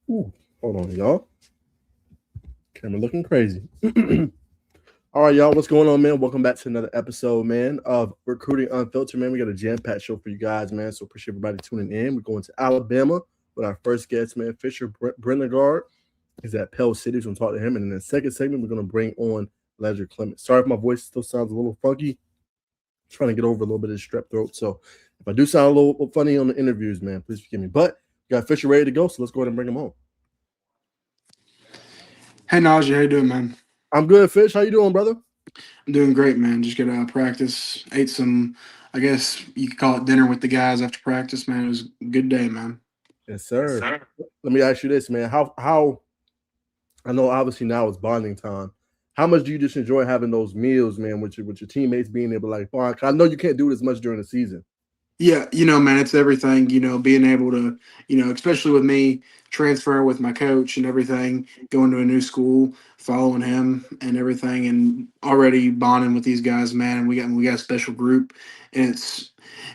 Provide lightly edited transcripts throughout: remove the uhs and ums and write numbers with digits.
Ooh, hold on, y'all. Camera looking crazy. All right, y'all. What's going on, man? Welcome back to another episode, man, of Recruiting Unfiltered, man. We got a jam-packed show for you guys, man. So appreciate everybody tuning in. We're going to Alabama with our first guest, man, Fisher Brinegar. He's at Pell City. So we're going to talk to him. And in the second segment, we're going to bring on Ledger Clements. Sorry if my voice still sounds a little funky. I'm trying to get over a little bit of strep throat. So if I do sound a little funny on the interviews, man, please forgive me. But we got Fisher ready to go, so let's go ahead and bring him on. Hey Najee, how you doing, man? I'm good, Fish. How you doing, brother? I'm doing great, man. Just got out of practice. Ate some, I guess you could call it dinner with the guys after practice, man. It was a good day, man. Yes, Yes, sir. sir. Let me ask you this, man. How I know obviously now it's bonding time. How much do you just enjoy having those meals, man, with your teammates being able to like bond? 'Cause I know you can't do it as much during the season. Yeah, man, it's everything, being able to, especially with me transferring with my coach and everything, going to a new school, following him and everything, and already bonding with these guys, man. And we got a special group, and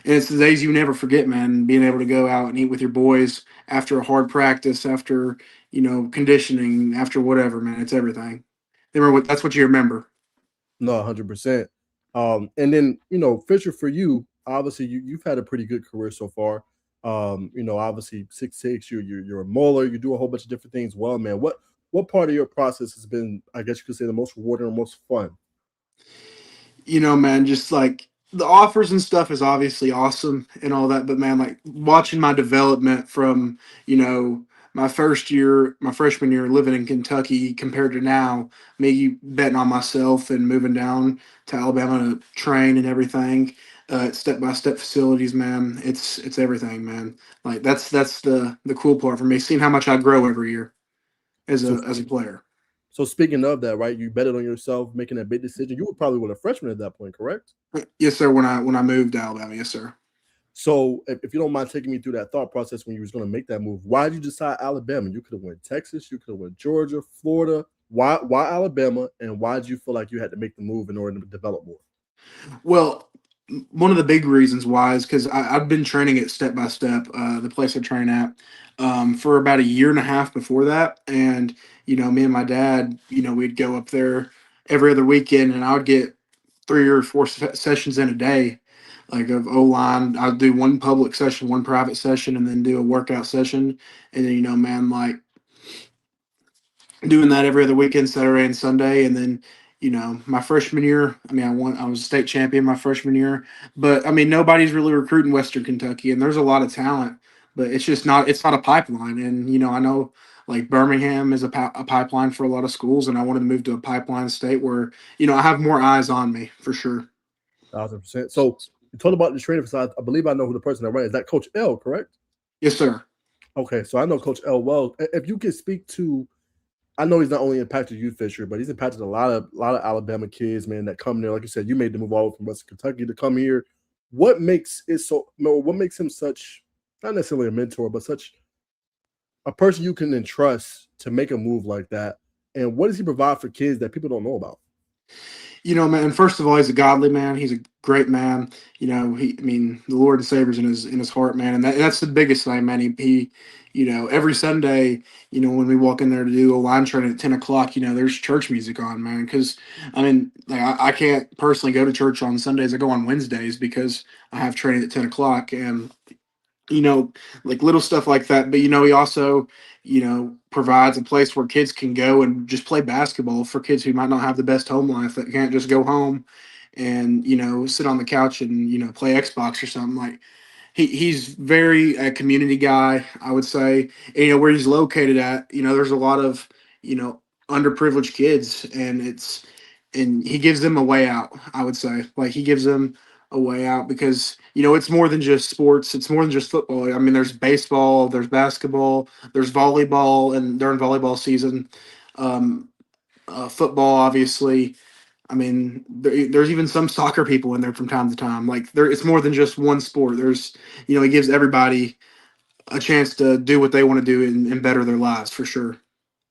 it's the days you never forget, man. Being able to go out and eat with your boys after a hard practice, after conditioning, after whatever, man. It's everything. That's what you remember. No, 100%. And then Fisher, for you, obviously you've had a pretty good career so far. Obviously 6'6", you're a mauler, you do a whole bunch of different things. Well, man, what part of your process has been, I guess you could say, the most rewarding or most fun? Man, just like the offers and stuff is obviously awesome and all that, but man, like watching my development from, you know, my first year, my freshman year living in Kentucky compared to now, me betting on myself and moving down to Alabama to train and everything, step by step facilities, man. It's everything, man. Like that's the cool part for me, seeing how much I grow every year So as a player. So speaking of that, right? You bet it on yourself, making that big decision. You were probably with a freshman at that point, correct? Yes, sir. When I moved to Alabama, yes, sir. So if you don't mind taking me through that thought process when you was going to make that move, why did you decide Alabama? You could have went Texas, you could have went Georgia, Florida. Why Alabama, and why did you feel like you had to make the move in order to develop more? Well, one of the big reasons why is because I've been training at Step by Step, the place I train at, for about a year and a half before that. And, me and my dad, we'd go up there every other weekend and I would get 3 or 4 sessions in a day, like of O line. I'd do one public session, one private session, and then do a workout session. And then, man, like doing that every other weekend, Saturday and Sunday. And then, my freshman year, I mean, I was a state champion my freshman year, but I mean, nobody's really recruiting Western Kentucky, and there's a lot of talent, but it's not a pipeline. And I know like Birmingham is a pipeline for a lot of schools, and I wanted to move to a pipeline state where I have more eyes on me for sure. 1,000%. So you told about the training facility. I believe I know who the person that ran. Is that Coach L, correct? Yes, sir. Okay, so I know Coach L well. If you could speak to, I know he's not only impacted you, Fisher, but he's impacted a lot of Alabama kids, man, that come there. Like you said, you made the move all from Western Kentucky to come here. What makes it so? No, what makes him such, not necessarily a mentor, but such a person you can entrust to make a move like that? And what does he provide for kids that people don't know about? Man, first of all, he's a godly man. He's a great man. I mean, the Lord and Savior's in his heart, man, and that's the biggest thing, man. Every Sunday, when we walk in there to do a line training at 10 o'clock, there's church music on, man. Because I mean, like I can't personally go to church on Sundays. I go on Wednesdays because I have training at 10 o'clock, and you know, like little stuff like that. But he also, provides a place where kids can go and just play basketball for kids who might not have the best home life that can't just go home and sit on the couch and play Xbox or something. Like he's very a community guy, I would say. And, where he's located at, there's a lot of underprivileged kids, and he gives them a way out. I would say, like he gives them a way out because it's more than just sports. It's more than just football. I mean, there's baseball, there's basketball, there's volleyball, and during volleyball season, um, football, obviously. I mean, there's even some soccer people in there from time to time. Like it's more than just one sport. There's, he gives everybody a chance to do what they want to do and better their lives for sure.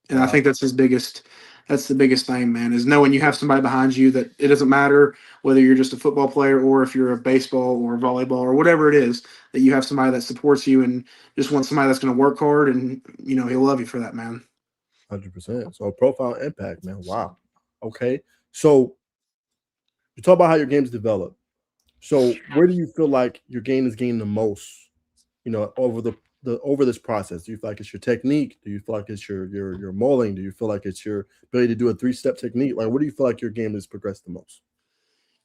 And I Wow. think that's his biggest. That's the biggest thing, man, is knowing you have somebody behind you that it doesn't matter whether you're just a football player or if you're a baseball or volleyball or whatever it is, that you have somebody that supports you and just wants somebody that's going to work hard and, he'll love you for that, man. 100%. So profound impact, man. Wow. Okay. So you talk about how your games develop. So where do you feel like your game is gaining the most, over the over this process? Do you feel like it's your technique? Do you feel like it's your mauling? Do you feel like it's your ability to do a 3-step technique? Like, where do you feel like your game has progressed the most?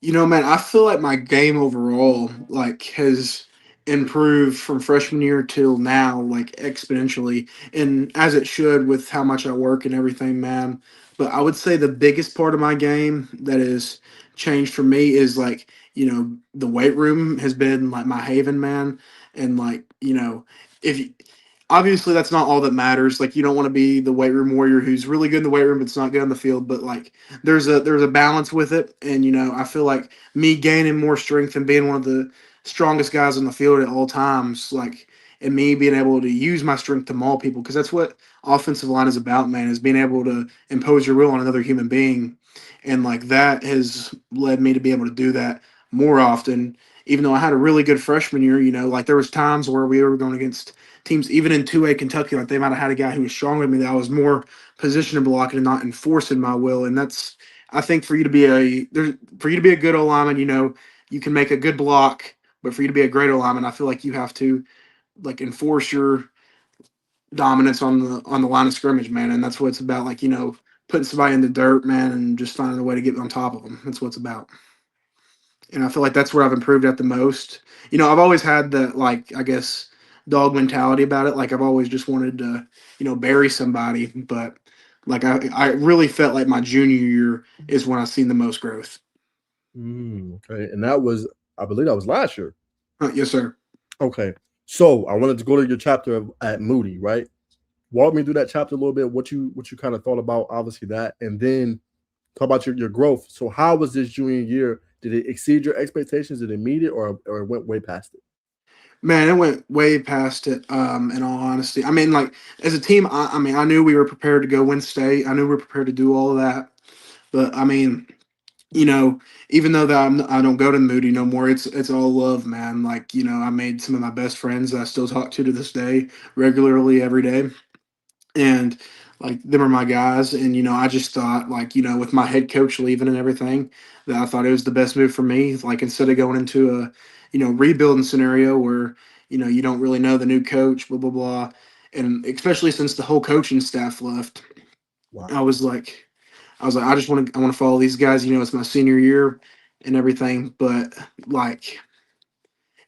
Man, I feel like my game overall like has improved from freshman year till now, like exponentially, and as it should with how much I work and everything, man. But I would say the biggest part of my game that has changed for me is like, the weight room has been like my haven, man. And like, if you, obviously that's not all that matters. Like you don't want to be the weight room warrior who's really good in the weight room, but it's not good on the field. But like there's a balance with it, and I feel like me gaining more strength and being one of the strongest guys on the field at all times, like, and me being able to use my strength to maul people, because that's what offensive line is about, man, is being able to impose your will on another human being, and like that has led me to be able to do that more often. Even though I had a really good freshman year, like there was times where we were going against teams, even in 2A Kentucky, like they might have had a guy who was stronger than me that I was more position blocking and not enforcing my will. And that's, I think, for you to be a good O lineman, you can make a good block, but for you to be a great O lineman, I feel like you have to like enforce your dominance on the line of scrimmage, man. And that's what it's about. Like, putting somebody in the dirt, man, and just finding a way to get on top of them. That's what it's about. And I feel like that's where I've improved at the most. I've always had the, like, I guess, dog mentality about it. Like I've always just wanted to, bury somebody, but like I really felt like my junior year is when I seen the most growth. Okay, and that was, I believe, that was last year. Yes, sir. Okay, so I wanted to go to your chapter at Moody, right? Walk me through that chapter a little bit. What you kind of thought about, obviously that, and then talk about your growth. So how was this junior year? Did it exceed your expectations? Did it meet it, or it went way past it? Man, it went way past it. In all honesty, I mean, like as a team, I mean, I knew we were prepared to go win state. I knew we were prepared to do all of that. But I mean, you know, even though that I don't go to Moody no more, it's all love, man. Like I made some of my best friends that I still talk to this day, regularly every day, and like them are my guys. And I just thought, like, with my head coach leaving and everything, that I thought it was the best move for me. Like instead of going into a rebuilding scenario where you don't really know the new coach, blah blah blah, and especially since the whole coaching staff left, Wow. I was like. I want to follow these guys. It's my senior year and everything, but like,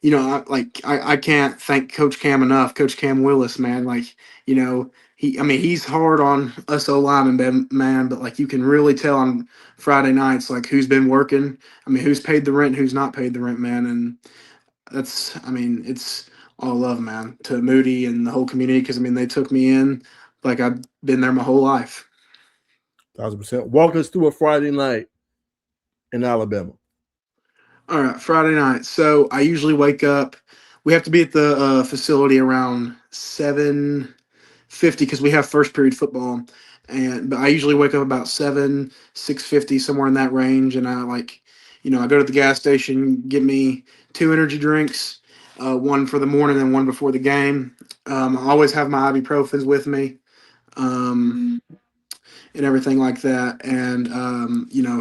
I can't thank Coach Cam enough. Coach Cam Willis, man, like, I mean, he's hard on us O linemen, man, but like, you can really tell on Friday nights, like, who's been working. I mean, who's paid the rent, who's not paid the rent, man, and I mean, it's all love, man, to Moody and the whole community, because I mean, they took me in like I've been there my whole life. 1,000%. Walk us through a Friday night in Alabama. All right, Friday night. So I usually wake up. We have to be at the facility around 7:50 because we have first period football, but I usually wake up about 6:50 somewhere in that range, and I like, I go to the gas station, get me two energy drinks, one for the morning and one before the game. I always have my ibuprofens with me. Um, and everything like that, and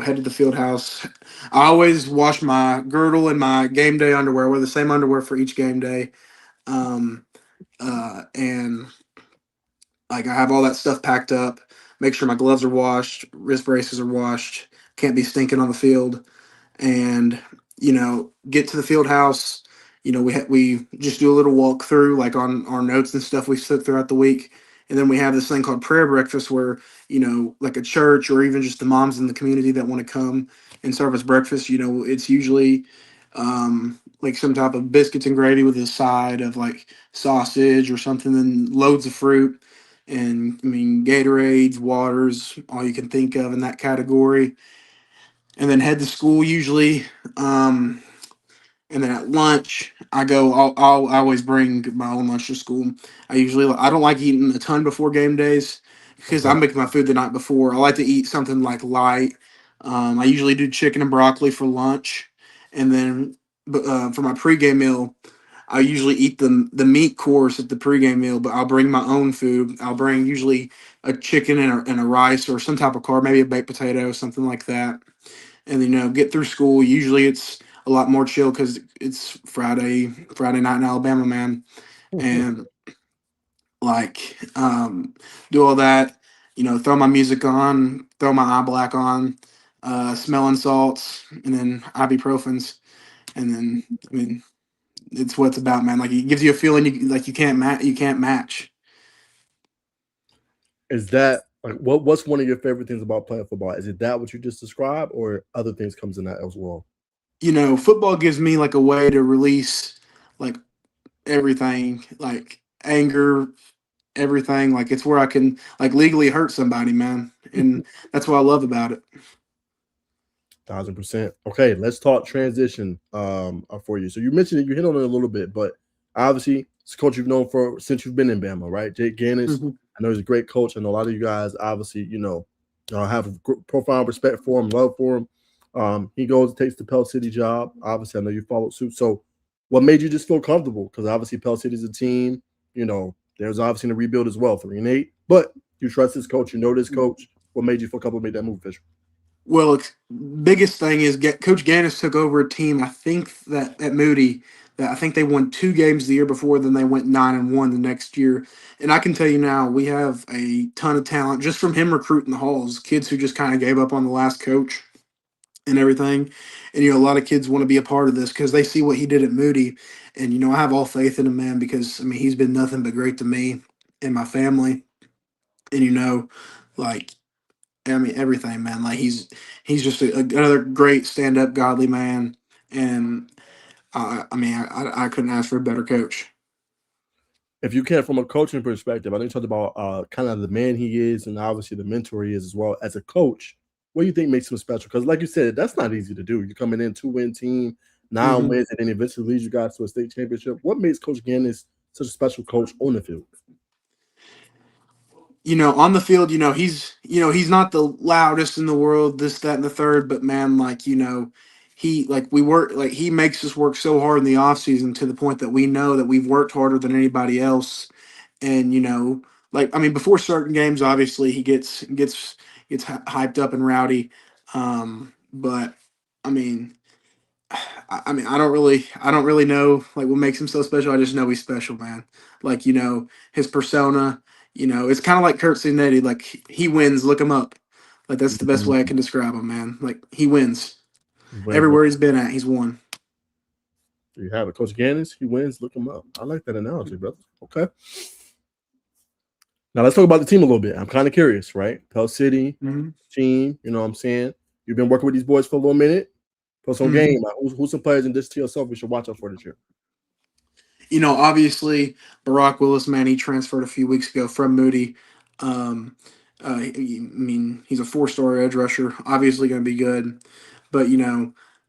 head to the field house. I always wash my girdle and my game day underwear. Wear the same underwear for each game day, um, and like I have all that stuff packed up. Make sure my gloves are washed, wrist braces are washed. Can't be stinking on the field, and get to the field house. We just do a little walkthrough, like on our notes and stuff we took throughout the week, and then we have this thing called prayer breakfast, where like a church or even just the moms in the community that want to come and serve us breakfast. It's usually like some type of biscuits and gravy with a side of like sausage or something, and loads of fruit. And I mean, Gatorades, waters, all you can think of in that category, and then head to school usually. Um, and then at lunch, I always bring my own lunch to school. I don't like eating a ton before game days because Okay. I'm making my food the night before. I like to eat something like light. I usually do chicken and broccoli for lunch, and then for my pregame meal, I usually eat the meat course at the pregame meal. But I'll bring my own food. I'll bring usually a chicken and a rice or some type of carb, maybe a baked potato, something like that. And get through school. Usually it's a lot more chill because it's Friday night in Alabama, man, and like do all that, throw my music on, throw my eye black on, smelling salts, and then ibuprofens, and then I mean it's what it's about, man. Like it gives you a feeling you can't match. Is that like what's one of your favorite things about playing football? Is it that what you just described, or other things comes in that as well? Football gives me like a way to release like everything, like anger, everything. Like it's where I can like legally hurt somebody, man, and that's what I love about it. 1,000%. Okay, let's talk transition for you. So you mentioned it, you hit on it a little bit, but obviously it's a coach you've known for since you've been in Bama, right? Jake Gannis. Mhm. I know he's a great coach. I know a lot of you guys obviously, have a profound respect for him, love for him. He goes, takes the Pell City job. Obviously, I know you followed suit. So what made you just feel comfortable? Because obviously Pell City's a team, there's obviously a rebuild as well, 3-8. But you trust this coach, you know this coach. What made you feel comfortable to make that move, Fisher? Well, biggest thing is Coach Gannis took over a team. I think that at Moody, that I think they won 2 games the year before, then they went 9-1 the next year. And I can tell you now, we have a ton of talent just from him recruiting the halls. Kids who just kind of gave up on the last coach and everything. And a lot of kids want to be a part of this because they see what he did at Moody. And I have all faith in him, man, because I mean he's been nothing but great to me and my family. And like I mean everything, man. Like he's just another great stand up, godly man, and I mean I couldn't ask for a better coach. If you can, from a coaching perspective, I know you talked about kind of the man he is and obviously the mentor he is as well. As a coach, what do you think makes him special? Because, like you said, that's not easy to do. You're coming in 2-win team, 9 wins, and then eventually leads you guys to a state championship. What makes Coach Gannis such a special coach on the field? On the field, he's not the loudest in the world, this, that, and the third, but man, like, he like we work like he makes us work so hard in the off season to the point that we know that we've worked harder than anybody else. And like I mean, before certain games, obviously he gets hyped up and rowdy. But I mean, I mean, I don't really know like what makes him so special. I just know he's special, man. Like his persona. It's kind of like Kurt Cinetti. Like he wins. Look him up. Like that's the best way I Mhm. can describe him, man. Like he wins He wins. everywhere he's been at. He's won. You have it. Coach Gannis, he wins. Look him up. I like that analogy, brother. Okay. Now let's talk about the team a little bit. I'm kind of curious, right? Pell City Hmm. team, you know what I'm saying? You've been working with these boys for a little minute. Put some Hmm. game. Like, who's some players in this to yourself we should watch out for this year? Obviously Barack Willis, man, he transferred a few weeks ago from Moody. Um, I mean, he's a four-star edge rusher. Obviously, going to be good, but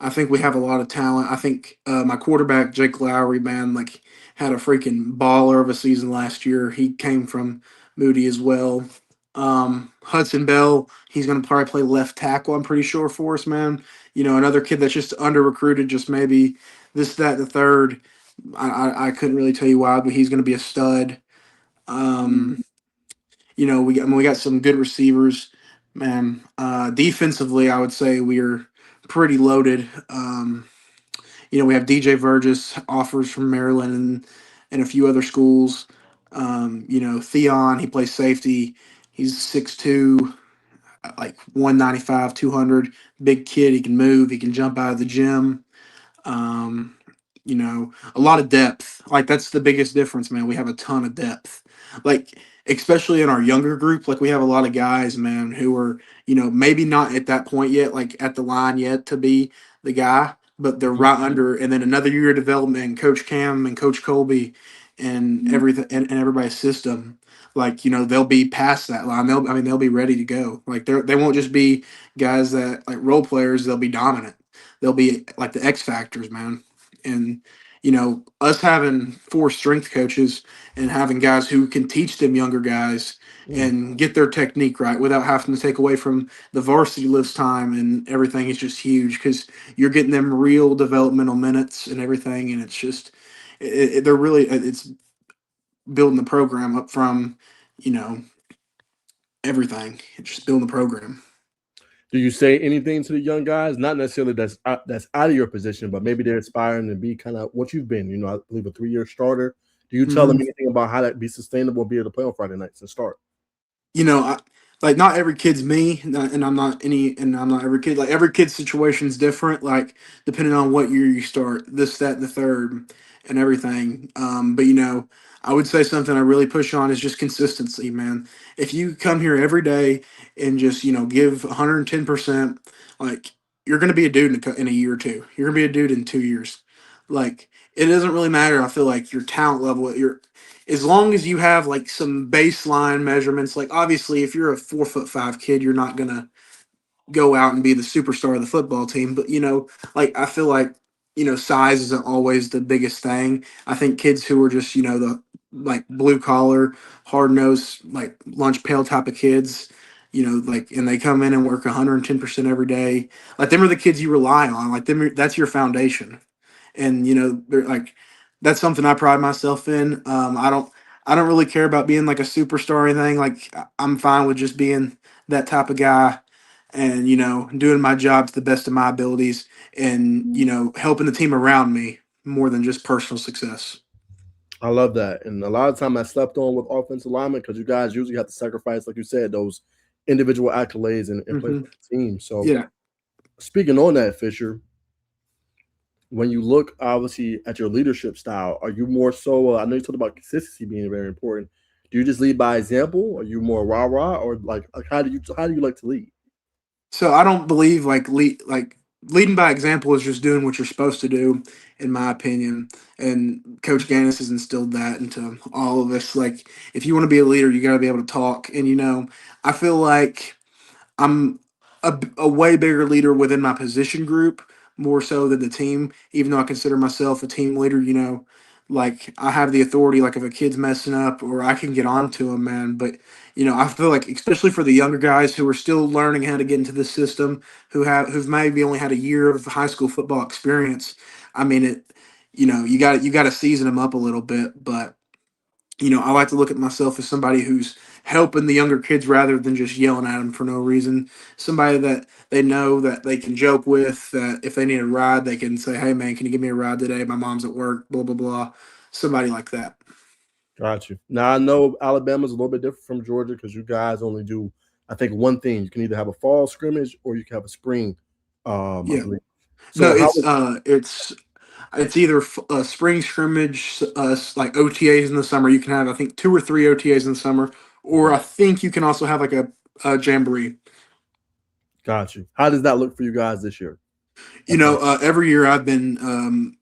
I think we have a lot of talent. I think my quarterback Jake Lowry, man, like had a freaking baller of a season last year. He came from Moody as well. Hudson Bell, he's going to probably play left tackle. I'm pretty sure for us, man. Another kid that's just under recruited, just maybe this, that, the third. I couldn't really tell you why, but he's going to be a stud. Um, we got some good receivers, man. Defensively, I would say we're pretty loaded. We have DJ Burgess offers from Maryland and a few other schools. Theon, he plays safety. He's 6'2", like 195, 200. Big kid. He can move. He can jump out of the gym. Um, a lot of depth. Like that's the biggest difference, man. We have a ton of depth. Like especially in our younger group, like we have a lot of guys, man, who are, maybe not at that point yet, like at the line yet to be the guy, but they're Mhm. right under and then another year of development and Coach Cam and Coach Colby and everything and everybody's system. Like, they'll be past that line. They'll be ready to go. Like they won't just be guys that like role players, they'll be dominant. They'll be like the X factors, man. And us having 4 strength coaches and having guys who can teach them younger guys Mm. and get their technique right without having to take away from the varsity list time and everything is just huge because you're getting them real developmental minutes and everything, and it's just they're really it's building the program up from you know everything. It's just building the program. Do you say anything to the young guys? Not necessarily that's out of your position, but maybe they're aspiring to be kind of what you've been. I believe a 3-year starter. Do you tell them Hmm. anything about how that be sustainable, be able to play on Friday nights and start? Like not every kid's me, and I'm not every kid. Like every kid's situation is different. Like depending on what year you start, this, that, and the third, and everything. But I would say something I really push on is just consistency, man. If you come here every day and just give 110%, like you're gonna be a dude in a year or two. You're gonna be a dude in 2 years. Like it doesn't really matter. I feel like your talent level, your as long as you have like some baseline measurements, like obviously if you're a 4'5" kid, you're not gonna go out and be the superstar of the football team. But like I feel like size isn't always the biggest thing. I think kids who are just the like blue collar, hard nosed, like lunch pail type of kids, like and they come in and work 110% every day. Like them are the kids you rely on. Like them, that's your foundation, and they're like that's something I pride myself in. I don't really care about being like a superstar or anything. Like I'm fine with just being that type of guy, and doing my job to the best of my abilities, and helping the team around me more than just personal success. I love that. And a lot of time I slept on with offensive linemen because you guys usually have to sacrifice, like you said, those individual accolades and play Hmm. for the team. So Yeah. speaking on that, Fisher, when you look obviously at your leadership style, are you more so? I know you talked about consistency being very important. Do you just lead by example? Are you more rah rah, or like how do you like to lead? So I don't believe like leading by example is just doing what you're supposed to do, in my opinion. And Coach Gaines has instilled that into all of us. Like if you want to be a leader, you got to be able to talk. And I feel like I'm a way bigger leader within my position group, more so than the team, even though I consider myself a team leader, like I have the authority, like if a kid's messing up or I can get on to him, man. But, I feel like, especially for the younger guys who are still learning how to get into the system, who've maybe only had a year of high school football experience. I mean, you got to season them up a little bit, but I like to look at myself as somebody who's helping the younger kids rather than just yelling at them for no reason. Somebody that they know that they can joke with, that if they need a ride, they can say, "Hey, man, can you give me a ride today? My mom's at work," blah, blah, blah. Somebody like that. Got you. Now I know Alabama's a little bit different from Georgia because you guys only do, I think, one thing. You can either have a fall scrimmage or you can have a spring, I Yeah. believe. No, So how was it's either a spring scrimmage, like OTAs in the summer. You can have, I think, 2 or 3 OTAs in the summer, or okay? I think you can also have like a jamboree. Got you. How does that look for you guys this year? That's all. Every year I've been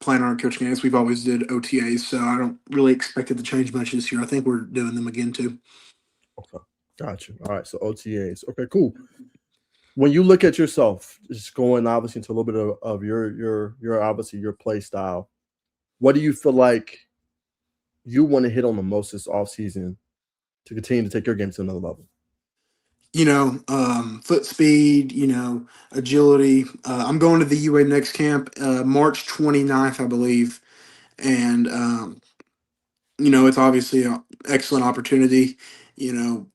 playing on our coaching games. We've always did OTAs, so I don't really expect it to change much this year. I think we're doing them again too. Okay. Got you. All right. So OTAs. Okay, cool. When you look at yourself, just going obviously into a little bit of your obviously your play style, what do you feel like you want to hit on the most this offseason to continue to take your game to another level? Foot speed, agility. I'm going to the UA next camp, March 29th, I believe, and it's obviously an excellent opportunity.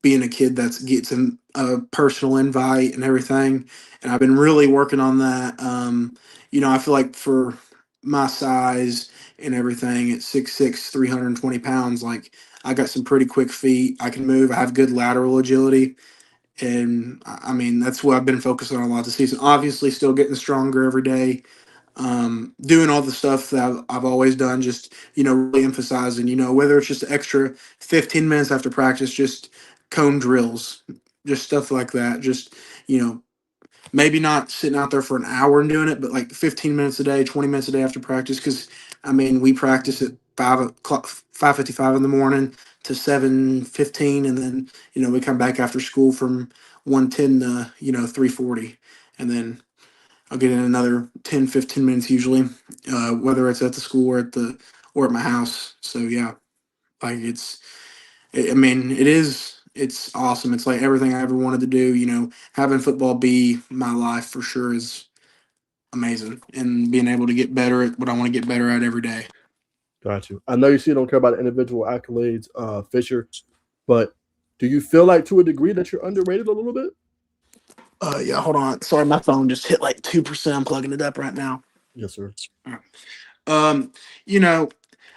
Being a kid that gets a personal invite and everything, and I've been really working on that. I feel like for my size and everything at 6'6", 320 pounds, like I got some pretty quick feet. I can move. I have good lateral agility, and I mean that's what I've been focusing on a lot this season. Obviously, still getting stronger every day, doing all the stuff that I've always done, just really emphasizing, whether it's just extra 15 minutes after practice, just cone drills, just stuff like that. Just you know, maybe not sitting out there for an hour and doing it, but like 15 minutes a day, 20 minutes a day after practice. Because I mean, we practice at 5 o'clock, 5:55 in the morning to 7:15, and then we come back after school from 1:10 to 3:40, and then I'll get in another 10, 15 minutes usually, whether it's at the school or at my house. So yeah, like I mean, it's awesome. It's like everything I ever wanted to do. Having football be my life for sure is amazing, and being able to get better at what I want to get better at every day. Got you. I know you don't care about the individual accolades, Fisher, but do you feel like to a degree that you're underrated a little bit? Yeah, hold on. Sorry, my phone just hit like 2%. I'm plugging it up right now. Yes, sir. Um, you know,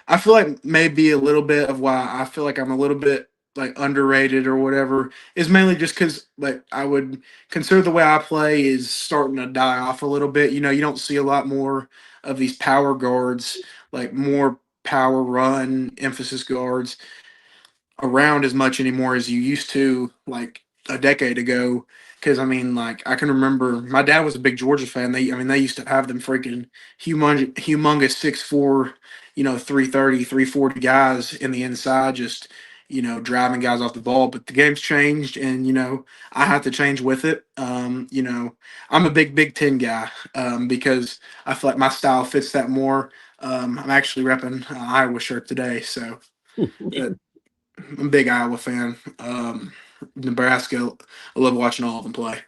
I feel like maybe a little bit of why I feel like I'm a little bit like underrated or whatever is mainly just because like I would consider the way I play is starting to die off a little bit. You don't see a lot more of these power guards, like more power run emphasis guards around as much anymore as you used to like a decade ago. Because I mean, like I can remember my dad was a big Georgia fan. They used to have them freaking humongous 6'4", 330, 340 guys in the inside, just driving guys off the ball. But the game's changed, and I have to change with it. I'm a big Big Ten guy because I feel like my style fits that more. I'm actually repping Iowa shirt today, so. uh, I'm a big Iowa fan. Nebraska, I love watching all of them play.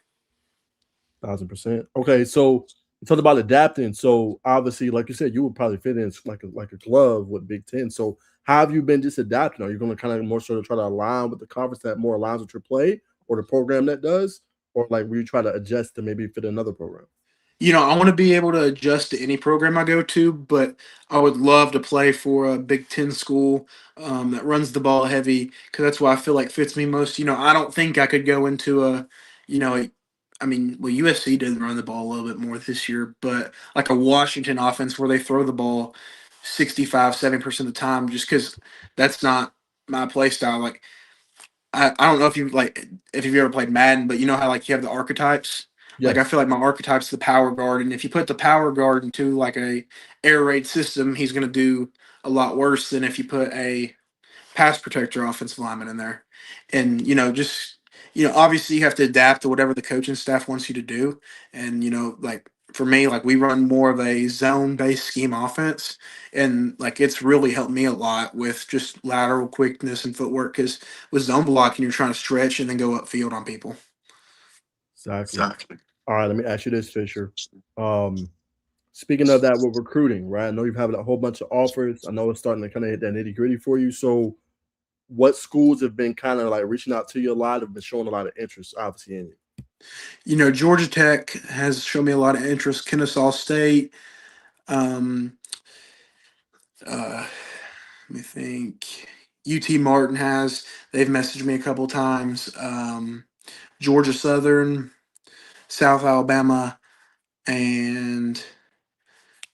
1,000%. Okay, so you talked about adapting. So obviously, like you said, you would probably fit in like a glove with Big Ten. So how have you been just adapting? Are you going to kind of more sort of try to align with the conference that more aligns with your play, or the program that does, or like will you try to adjust to maybe fit another program? I want to be able to adjust to any program I go to, but I would love to play for a Big Ten school that runs the ball heavy because that's what I feel like fits me most. I don't think I could go into you know, a, I mean, well, USC did run the ball a little bit more this year, but like a Washington offense where they throw the ball 65, 70% of the time, just because that's not my play style. Like, I don't know if you've ever played Madden, but you know how like you have the archetypes. Like I Yes. feel like my archetype's the power guard, and if you put the power guard into like a air raid system, he's going to do a lot worse than if you put a pass protector offensive lineman in there. And just obviously you have to adapt to whatever the coaching staff wants you to do. And like for me, like we run more of a zone based scheme offense, and like it's really helped me a lot with just lateral quickness and footwork. Because with zone blocking, you're trying to stretch and then go upfield on people. Exactly. All right, let me ask you this, Fisher. Um, Speaking of that with recruiting, right? I know you've had a whole bunch of offers. I know it's starting to kind of hit that nitty gritty for you. So what schools have been kind of like reaching out to you a lot, have been showing a lot of interest, obviously, in you? Georgia Tech has shown me a lot of interest. Kennesaw State. Um, uh, Let me think. UT Martin has. They've messaged me a couple times. Georgia Southern, South Alabama, and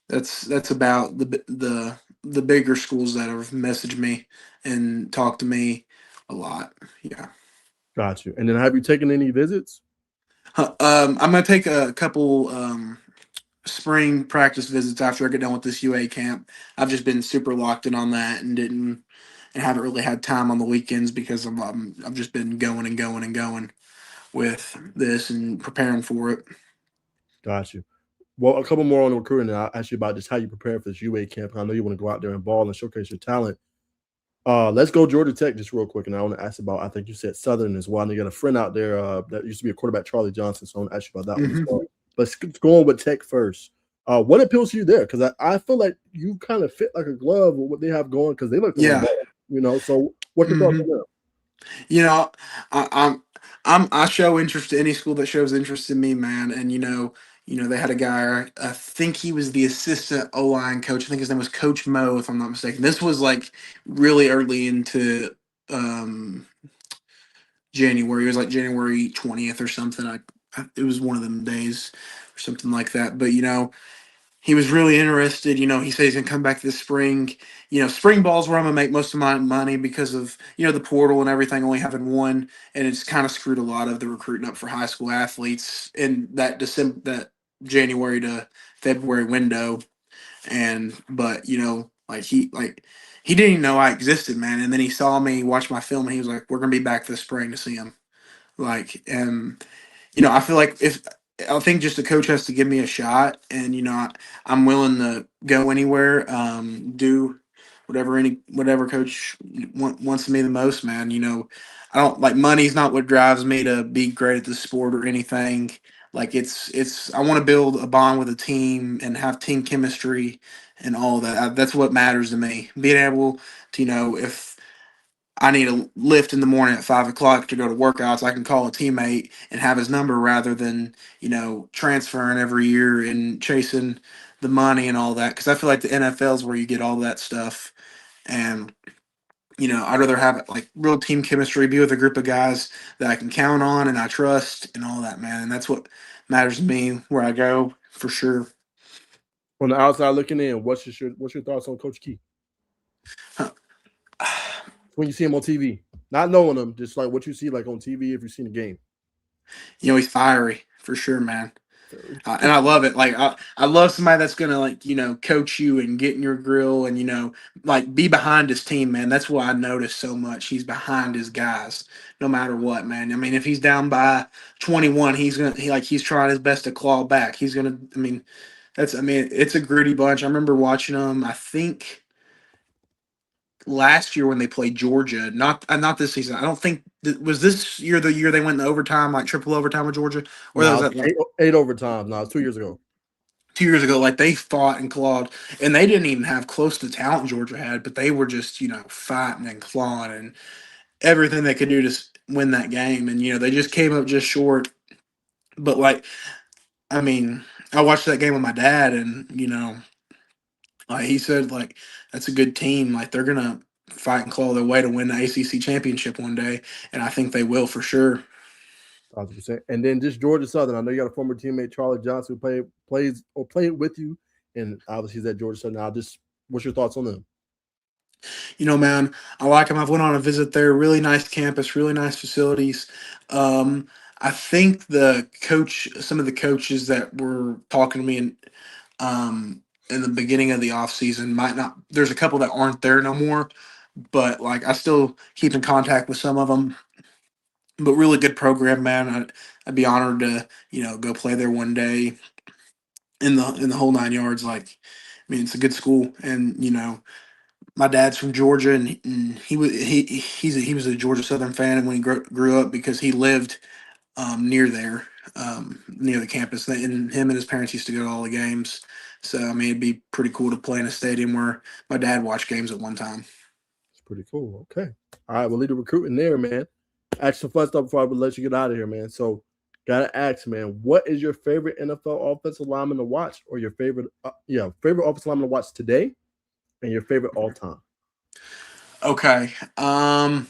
that's about the bigger schools that have messaged me and talked to me a lot. Yeah. Got you. And then have you taken any visits? I'm gonna take a couple spring practice visits after I get done with this UA camp. I've just been super locked in on that and haven't really had time on the weekends because I've just been going and going and going with this and preparing for it. Got you. Well, a couple more on the recruiting, and I'll ask you about just how you prepare for this UA camp. I know you want to go out there and ball and showcase your talent. Let's go Georgia Tech just real quick, and I want to ask about. I think you said Southern as well. And you got a friend out there that used to be a quarterback, Charlie Johnson. So I want to ask you about that one as Hmm. well. But going with Tech first. What appeals to you there? Because I feel like you kind of fit like a glove with what they have going because they like to run Yeah. ball. So what's your thoughts Hmm. on that? You know, I, I'm I show interest to any school that shows interest in me, man. And they had a guy. I think he was the assistant O line coach. I think his name was Coach Mo, if I'm not mistaken. This was like really early into um, January. It was like January 20th or something. It was one of them days or something like that. But he was really interested. He said he's gonna come back this spring. Spring ball's where I'm gonna make most of my money because of the portal and everything only having one, and it's kind of screwed a lot of the recruiting up for high school athletes in that January to February window. But he didn't even know I existed, man. And then he saw me watch my film, and he was like, "We're gonna be back this spring to see him." Like, and I feel like I think just the coach has to give me a shot, and I'm willing to go anywhere, do whatever coach wants me the most, man. I don't like money's not what drives me to be great at the sport or anything. Like it's I want to build a bond with a team and have team chemistry and all that. That's what matters to me. Being able to if I need a lift in the morning at 5 o'clock to go to workouts, I can call a teammate and have his number rather than, transferring every year and chasing the money and all that. Because I feel like the NFL is where you get all that stuff. And, I'd rather have like real team chemistry, be with a group of guys that I can count on and I trust and all that, man. And that's what matters to me where I go for sure. On the outside looking in, what's your thoughts on Coach Key when you see him on TV? Not knowing him, just like what you see like on TV if you've seen the game. He's fiery for sure, man. And I love it. Like I love somebody that's gonna coach you and get in your grill and like be behind his team, man. That's what I noticed so much. He's behind his guys, no matter what, man. I mean, if he's down by 21, he's trying his best to claw back. He's gonna. It's a gritty bunch. I remember watching them. I think last year when they played Georgia, not this season. I don't think was this year the year they went in overtime, like triple overtime with Georgia, or that was No, that like eight overtime. No, it's 2 years ago. 2 years ago. Like they fought and clawed, and they didn't even have close to the talent Georgia had, but they were just fighting and clawing and everything they could do to win that game, and they just came up just short. But like, I mean, I watched that game with my dad, and like he said, like that's a good team. Like they're gonna fight and claw their way to win the ACC championship one day, and I think they will for sure. 100%. And then just Georgia Southern. I know you got a former teammate, Charlie Johnson, who played with you, and obviously he's at Georgia Southern now. Just what's your thoughts on them? Man, I like them. I've went on a visit there. Really nice campus, really nice facilities. I think some of the coaches that were talking to me in the beginning of the off season might not. There's a couple that aren't there no more, but like I still keep in contact with some of them. But really good program, man. I'd be honored to go play there one day in the whole 9 yards. Like, it's a good school, and my dad's from Georgia, and he was a Georgia Southern fan when he grew up because he lived near there, near the campus, and him and his parents used to go to all the games. So it'd be pretty cool to play in a stadium where my dad watched games at one time. It's pretty cool. Okay. All right, we'll leave the recruiting there, man. Ask some fun stuff before I would let you get out of here, man. So, gotta ask, man, what is your favorite NFL offensive lineman to watch, or your favorite offensive lineman to watch today, and your favorite all time? Okay. I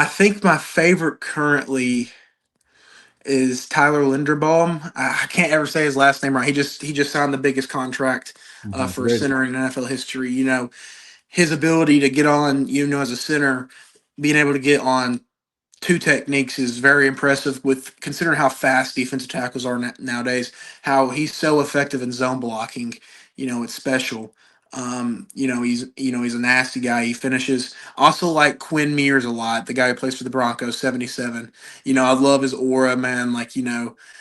think my favorite currently is Tyler Linderbaum. I can't ever say his last name right. He just signed the biggest contract for a Great. center in NFL history. His ability to get on, as a center, being able to get on two techniques is very impressive with considering how fast defensive tackles are nowadays, how he's so effective in zone blocking. It's special. He's a nasty guy. He finishes. Also like Quinn Mears a lot, the guy who plays for the Broncos, 77. I love his aura, man. Like,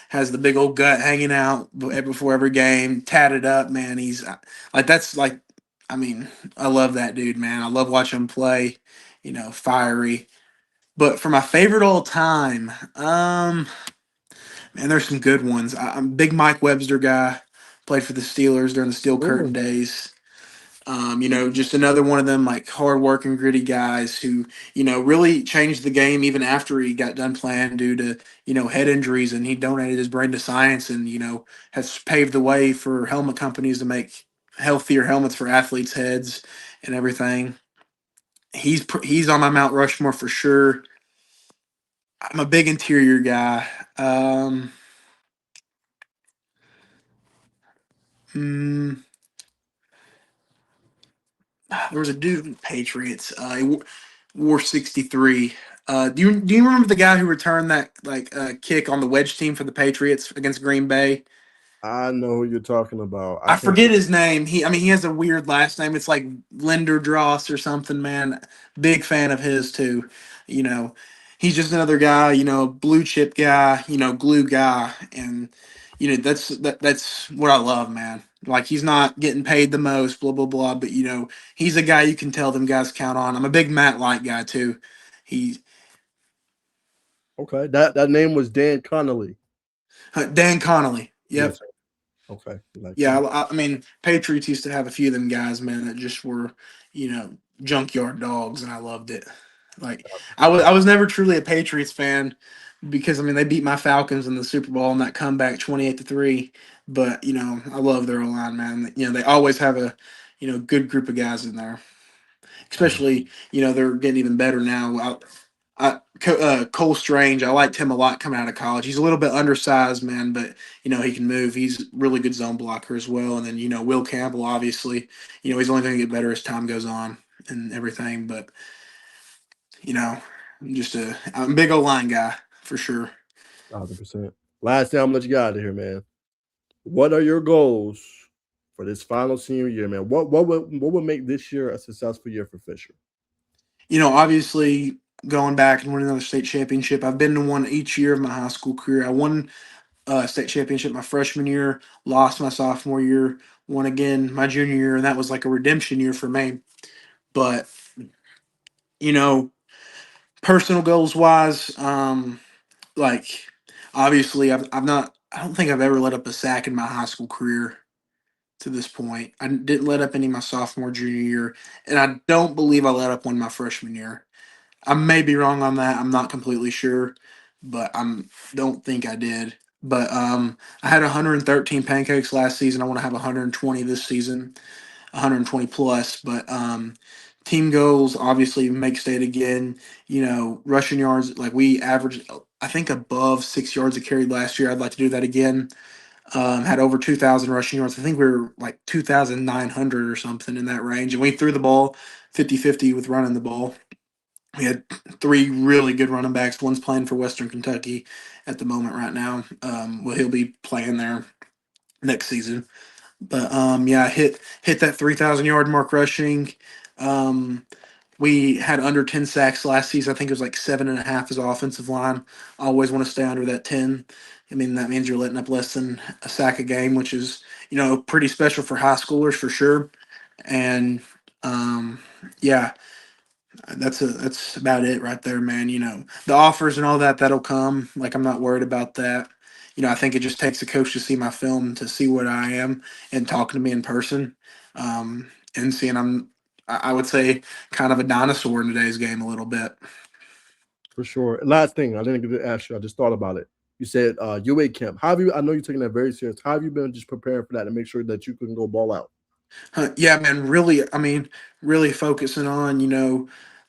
has the big old gut hanging out before every game, tatted up, man. He's like, that's like, I love that dude, man. I love watching him play, fiery. But for my favorite all time, man, there's some good ones. I'm a big Mike Webster guy. Played for the Steelers during the Steel Curtain Ooh, days. Just another one of them like hard-working, gritty guys who, really changed the game even after he got done playing due to, head injuries, and he donated his brain to science and, has paved the way for helmet companies to make healthier helmets for athletes' heads and everything. He's on my Mount Rushmore for sure. I'm a big interior guy. Mm, there was a dude in the Patriots. Wore 63. Do you remember the guy who returned that like kick on the wedge team for the Patriots against Green Bay? I know who you're talking about. I I can't. forget his name. He has a weird last name. It's like Linder Dross or something, man. Big fan of his too. You know, he's just another guy, blue chip guy, glue guy, and that's what I love, man. Like he's not getting paid the most, blah blah blah, but he's a guy you can tell them guys count on. I'm a big Matt Light guy too. He Okay, that name was Dan Connolly. Dan Connolly. Yep. Yes. Okay. Like Yeah, I mean, Patriots used to have a few of them guys, man, that just were, junkyard dogs, and I loved it. Like, I was never truly a Patriots fan because I mean they beat my Falcons in the Super Bowl in that comeback 28-3. But I love their O line, man. They always have a good group of guys in there. Especially they're getting even better now. Cole Strange, I liked him a lot coming out of college. He's a little bit undersized, man, but he can move. He's really good zone blocker as well. And then Will Campbell, obviously, he's only going to get better as time goes on and everything. But I'm a big O line guy for sure. 100%. Last thing I'm gonna let you get out of here, man. What are your goals for this final senior year, man? What would make this year a successful year for Fisher? Obviously going back and winning another state championship. I've been to one each year of my high school career. I won state championship my freshman year, lost my sophomore year, won again my junior year, and that was like a redemption year for me. But you know, personal goals wise, like obviously I've not. I don't think I've ever let up a sack in my high school career to this point. I didn't let up any my sophomore junior year, and I don't believe I let up one my freshman year. I may be wrong on that. I'm not completely sure, but don't think I did. But I had 113 pancakes last season. I want to have 120 this season, 120 plus. But team goals obviously make state again. Rushing yards like we averaged, I think above 6 yards a carry last year. I'd like to do that again. Had over 2,000 rushing yards. I think we were like 2,900 or something in that range. And we threw the ball 50-50 with running the ball. We had three really good running backs. One's playing for Western Kentucky at the moment right now. Well, he'll be playing there next season. But yeah, hit that 3,000 yard mark rushing. Um, we had under 10 sacks last season. I think it was like 7.5 as offensive line. I always want to stay under that 10. I mean, that means you're letting up less than a sack a game, which is, pretty special for high schoolers for sure. And yeah, that's about it right there, man. The offers and all that'll come. Like I'm not worried about that. I think it just takes a coach to see my film to see what I am and talking to me in person, and seeing I would say kind of a dinosaur in today's game a little bit. For sure. Last thing, I didn't get to ask you. I just thought about it. You said UA camp. How have you? I know you're taking that very serious. How have you been just preparing for that to make sure that you can go ball out? Yeah, man, really, I mean, really focusing on,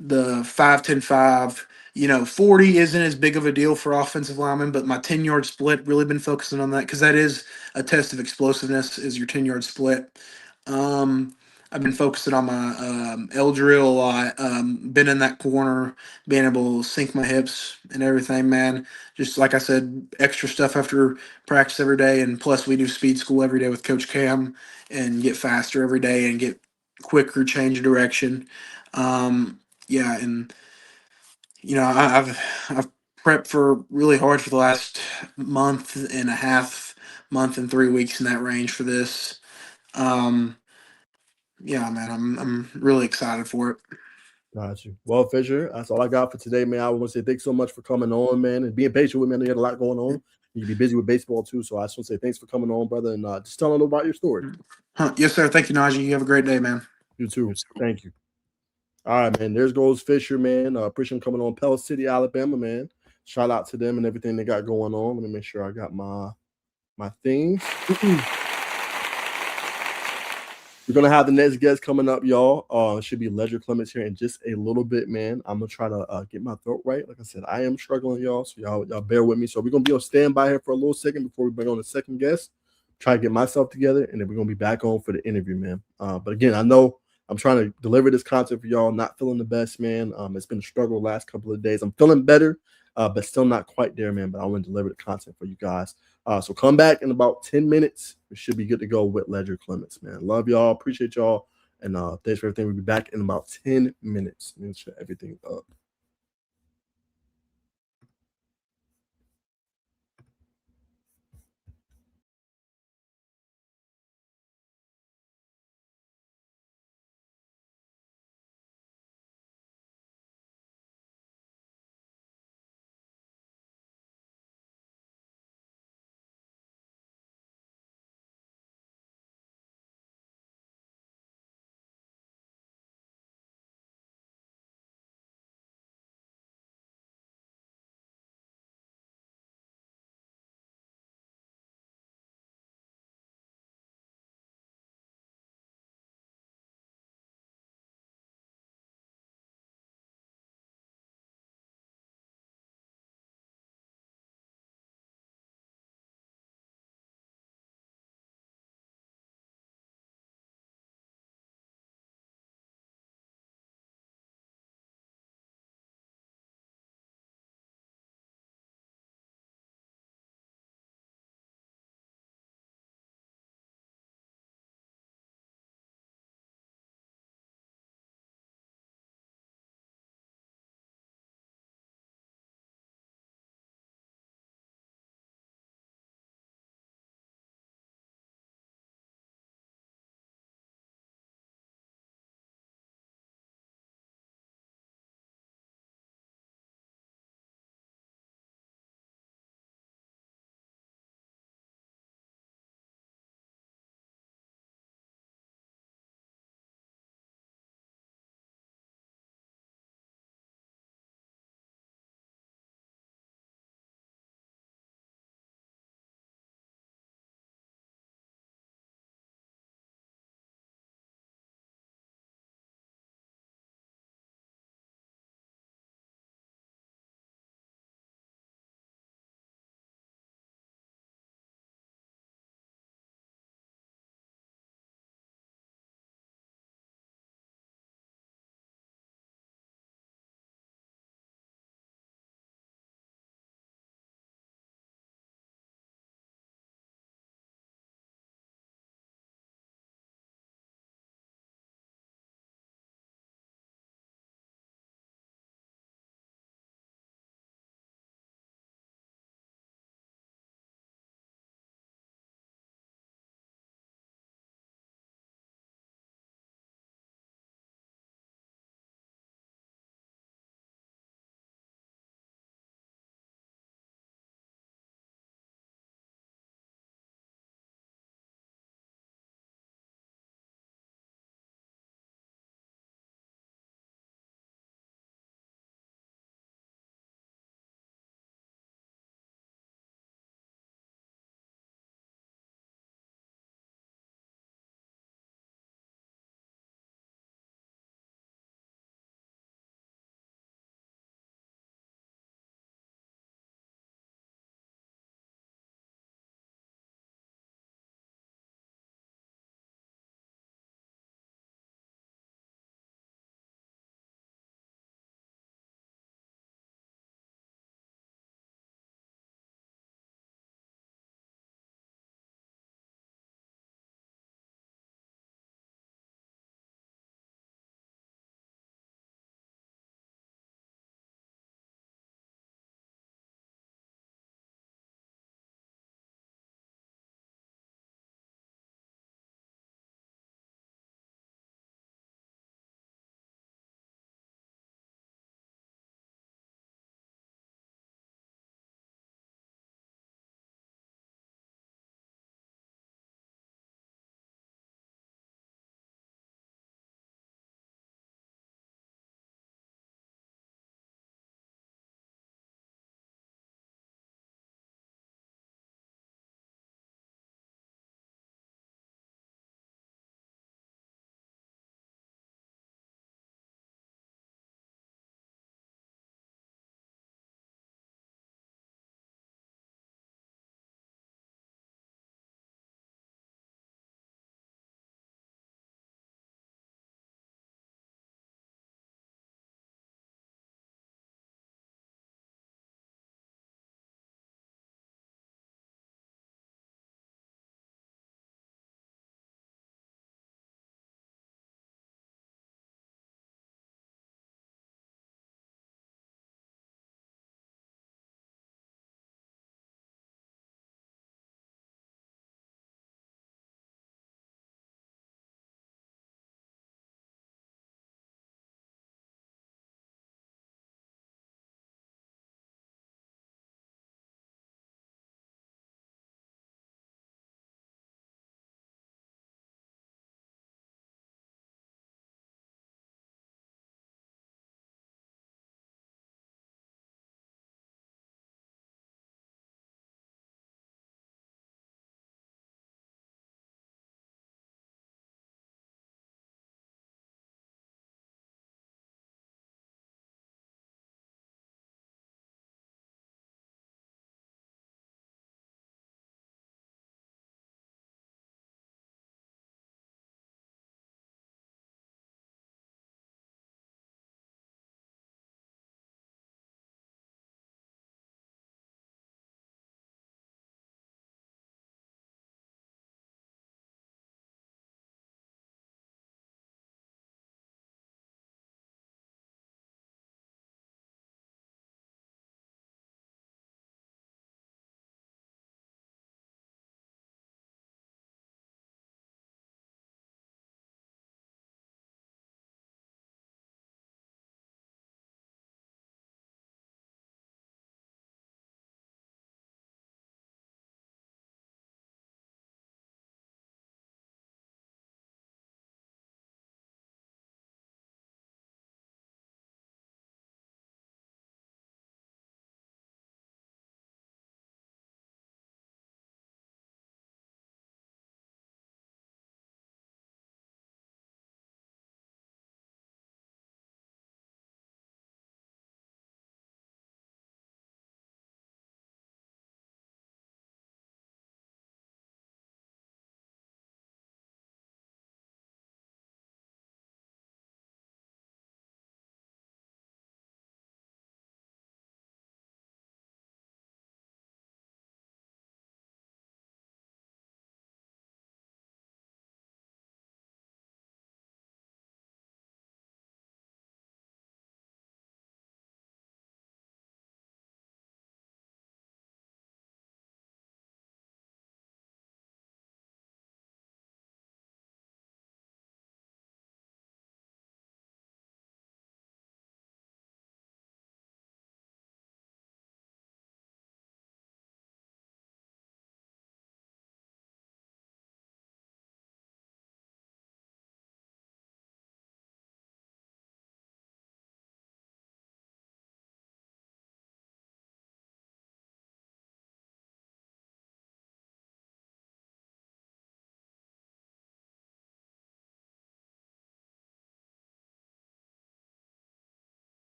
the 5-10-5. 40 isn't as big of a deal for offensive linemen, but my 10-yard split, really been focusing on that because that is a test of explosiveness, is your 10-yard split. Um, I've been focusing on my L drill a lot, been in that corner, being able to sink my hips and everything, man. Just like I said, extra stuff after practice every day, and plus we do speed school every day with Coach Cam and get faster every day and get quicker, change of direction. Yeah, and I've prepped for really hard for the last month and a half, month and 3 weeks in that range for this. Um, yeah, man, I'm really excited for it. Got you. Well, Fisher, that's all I got for today, man. I want to say thanks so much for coming on, man, and being patient with me. I know you had a lot going on. You be busy with baseball too, so I just want to say thanks for coming on, brother, and just telling them about your story. Yes, sir. Thank you, Najee. You have a great day, man. You too. Thank you. All right, man. There's goes Fisher, man. Appreciate him coming on. Pell City, Alabama, man. Shout out to them and everything they got going on. Let me make sure I got my things. We're gonna have the next guest coming up, y'all. It should be Ledger Clements here in just a little bit, man. I'm gonna try to get my throat right. Like I said, I am struggling, y'all. So y'all bear with me. So we're gonna be on standby here for a little second before we bring on the second guest. Try to get myself together, and then we're gonna be back on for the interview, man. But again, I know I'm trying to deliver this content for y'all. Not feeling the best, man. It's been a struggle the last couple of days. I'm feeling better, but still not quite there, man. But I want to deliver the content for you guys. So come back in about 10 minutes. We should be good to go with Ledger Clements, man. Love y'all. Appreciate y'all. And thanks for everything. We'll be back in about 10 minutes. Let me shut everything up.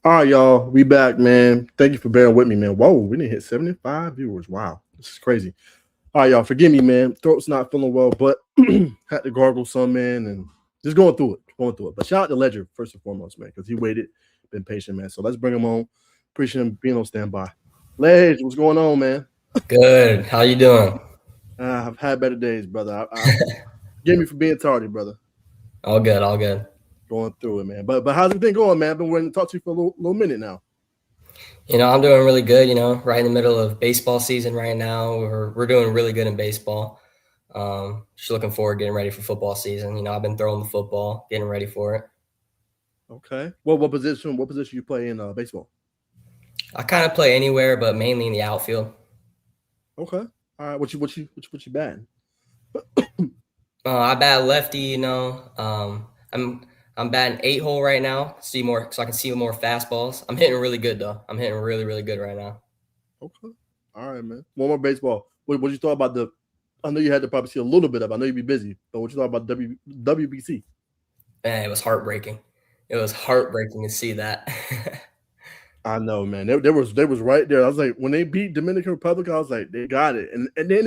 All right, y'all. We back, man. Thank you for bearing with me, man. Whoa, we didn't hit 75 viewers. Wow. This is crazy. All right, y'all. Forgive me, man. Throat's not feeling well, but had to gargle some, man, and just going through it. Going through it. But shout out to Ledger, first and foremost, man, because he waited, been patient, man. So let's bring him on. Appreciate him being on standby. Ledge, what's going on, man? Good. How you doing? I've had better days, brother. Forgive me for being tardy, brother. All good. All good. Going through it, man. But how's it been going, man? I've been waiting to talk to you for a little minute now. I'm doing really good. Right in the middle of baseball season right now. We're doing really good in baseball. Just looking forward, getting ready for football season. I've been throwing the football, getting ready for it. Okay. Well, what position you play in baseball? I kind of play anywhere, but mainly in the outfield. Okay. All right. What you batting? I bat lefty. I'm batting 8-hole right now. See more, so I can see more fastballs. I'm hitting really good though. I'm hitting really, really good right now. Okay. All right, man. One more baseball. What you thought about the? I know you had to probably see a little bit of. I know you'd be busy, but what you thought about WBC? Man, it was heartbreaking. It was heartbreaking to see that. I know, man. They was right there. I was like, when they beat Dominican Republic, I was like, they got it. And then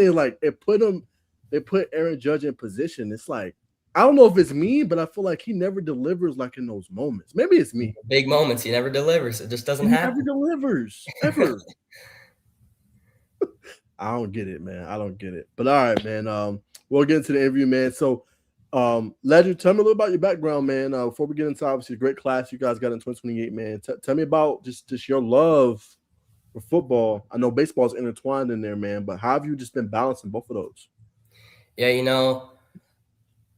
they put Aaron Judge in position. It's like, I don't know if it's me, but I feel like he never delivers like in those moments. Maybe it's me. Big moments, he never delivers. It just doesn't happen. Never delivers ever. I don't get it, man. I don't get it. But all right, man. We'll get into the interview, man. So, Ledger, tell me a little about your background, man. Before we get into obviously a great class you guys got in 2028, man. Tell me about just your love for football. I know baseball is intertwined in there, man. But how have you just been balancing both of those? Yeah,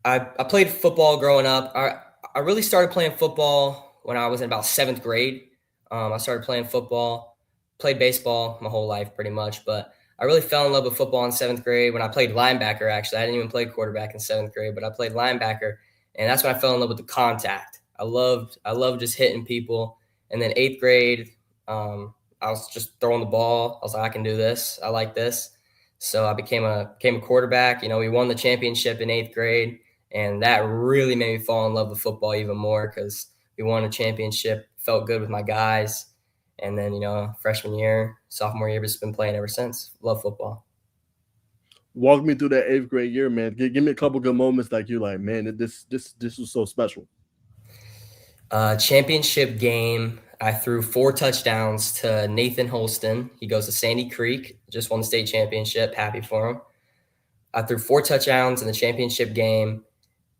I played football growing up. I really started playing football when I was in about 7th grade. I started playing football, played baseball my whole life pretty much, but I really fell in love with football in 7th grade when I played linebacker. Actually, I didn't even play quarterback in 7th grade, but I played linebacker, and that's when I fell in love with the contact. I loved just hitting people. And then 8th grade, I was just throwing the ball. I was like, I can do this. I like this. So I became a quarterback. We won the championship in 8th grade. And that really made me fall in love with football even more because we won a championship, felt good with my guys. And then, freshman year, sophomore year, just been playing ever since. Love football. Walk me through that 8th grade year, man. Give me a couple good moments like you're like, man, this was so special. Championship game, I threw 4 touchdowns to Nathan Holston. He goes to Sandy Creek, just won the state championship. Happy for him. I threw 4 touchdowns in the championship game,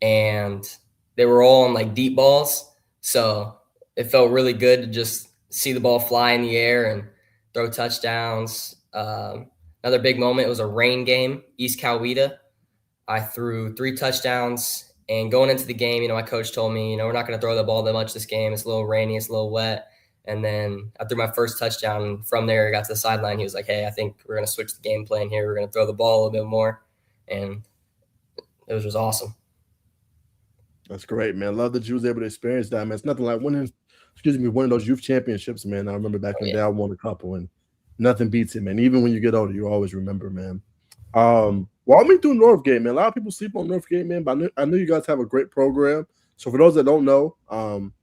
and they were all on like deep balls. So it felt really good to just see the ball fly in the air and throw touchdowns. Another big moment, it was a rain game, East Coweta. I threw 3 touchdowns, and going into the game, my coach told me, we're not going to throw the ball that much this game. It's a little rainy, it's a little wet. And then I threw my first touchdown, and from there I got to the sideline. He was like, hey, I think we're going to switch the game plan here. We're going to throw the ball a little bit more. And it was just awesome. That's great, man. Love that you was able to experience that, man. It's nothing like winning of those youth championships, man. I remember back in the day, I won a couple, and nothing beats it, man. Even when you get older, you always remember, man. Walk me through Northgate, man. A lot of people sleep on Northgate, man, but I know you guys have a great program. So for those that don't know,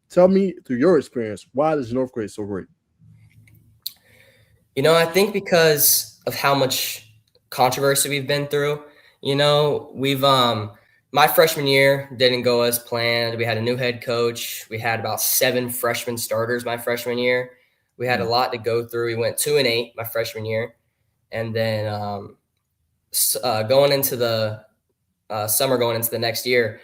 tell me through your experience, why is Northgate so great? I think because of how much controversy we've been through. We've my freshman year didn't go as planned. We had a new head coach. We had about 7 freshman starters my freshman year. We had a lot to go through. We went 2-8 my freshman year. And then going into the summer, going into the next year,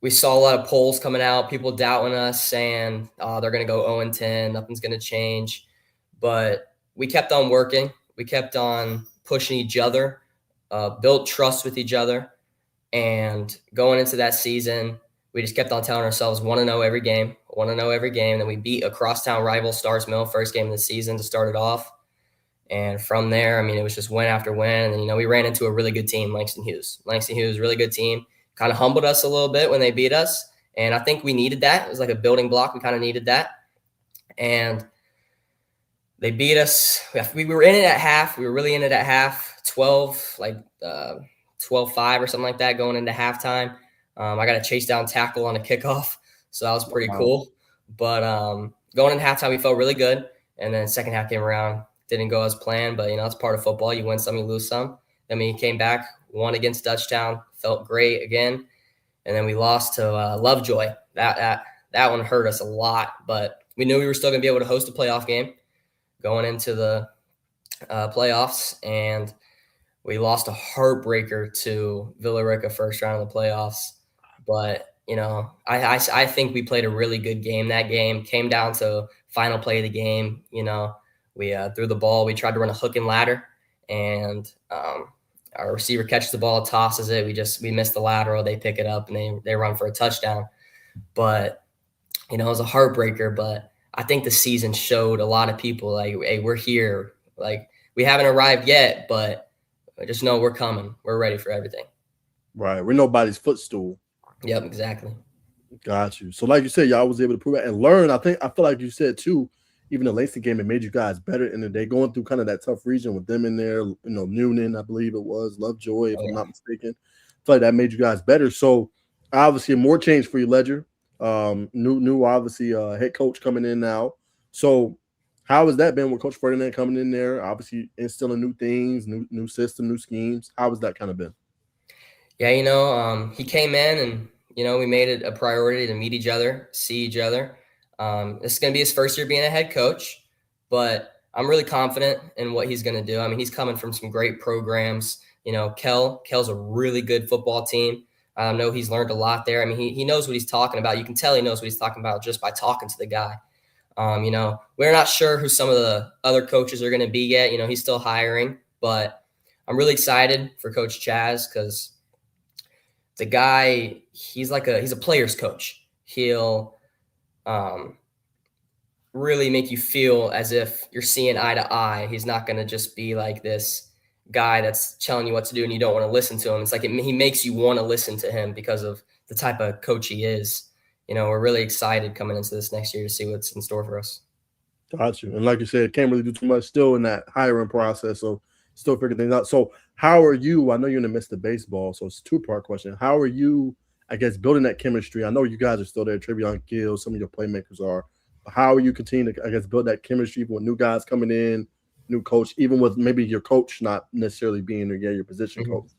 we saw a lot of polls coming out, people doubting us, saying, they're going to go 0-10, nothing's going to change. But we kept on working. We kept on pushing each other, built trust with each other. And going into that season, we just kept on telling ourselves 1-0 every game, 1-0 every game. And then we beat a crosstown rival, Stars Mill, first game of the season to start it off. And from there, it was just win after win. And then, we ran into a really good team, Langston Hughes. Langston Hughes, really good team, kind of humbled us a little bit when they beat us. And I think we needed that. It was like a building block. We kind of needed that. And they beat us. We were in it at half. We were really in it at half, 12-5 or something like that going into halftime. I got a chase down tackle on a kickoff. So that was pretty cool. But going into halftime, we felt really good. And then second half came around, didn't go as planned, but, it's part of football. You win some, you lose some. Then we came back, won against Dutchtown, felt great again. And then we lost to Lovejoy. That one hurt us a lot, but we knew we were still going to be able to host a playoff game going into the playoffs. And we lost a heartbreaker to Villa Rica first round of the playoffs. But, I think we played a really good game. That game came down to final play of the game. We threw the ball. We tried to run a hook and ladder, and our receiver catches the ball, tosses it. We missed the lateral. They pick it up, and they run for a touchdown. But, it was a heartbreaker. But I think the season showed a lot of people, like, hey, we're here. Like, we haven't arrived yet, but just know we're coming. We're ready for everything. Right. We're nobody's footstool. Yep, exactly. Got you. So like you said, y'all was able to prove it and learn. I feel like you said too, even the Langston game, it made you guys better in the day, going through kind of that tough region with them in there, Noonan, I believe it was, Lovejoy, if I'm not mistaken. I feel like that made you guys better. So obviously more change for you, Ledger. New obviously head coach coming in now. So how has that been with Coach Ferdinand coming in there? Obviously instilling new things, new system, new schemes. How has that kind of been? Yeah, he came in and, we made it a priority to meet each other, see each other. This is going to be his first year being a head coach, but I'm really confident in what he's going to do. I mean, he's coming from some great programs. Kell's a really good football team. I know he's learned a lot there. I mean, he knows what he's talking about. You can tell he knows what he's talking about just by talking to the guy. We're not sure who some of the other coaches are going to be yet. He's still hiring, but I'm really excited for Coach Chaz because the guy, he's a player's coach. He'll really make you feel as if you're seeing eye to eye. He's not going to just be like this guy that's telling you what to do and you don't want to listen to him. It's like he makes you want to listen to him because of the type of coach he is. We're really excited coming into this next year to see what's in store for us. Got you. And like you said, can't really do too much still in that hiring process. So still figuring things out. So how are you? I know you're in the midst of baseball, so it's a two-part question. How are you, I guess, building that chemistry? I know you guys are still there. Trevion Gill, some of your playmakers are. But how are you continuing to, I guess, build that chemistry with new guys coming in, new coach, even with maybe your coach not necessarily being your position coach?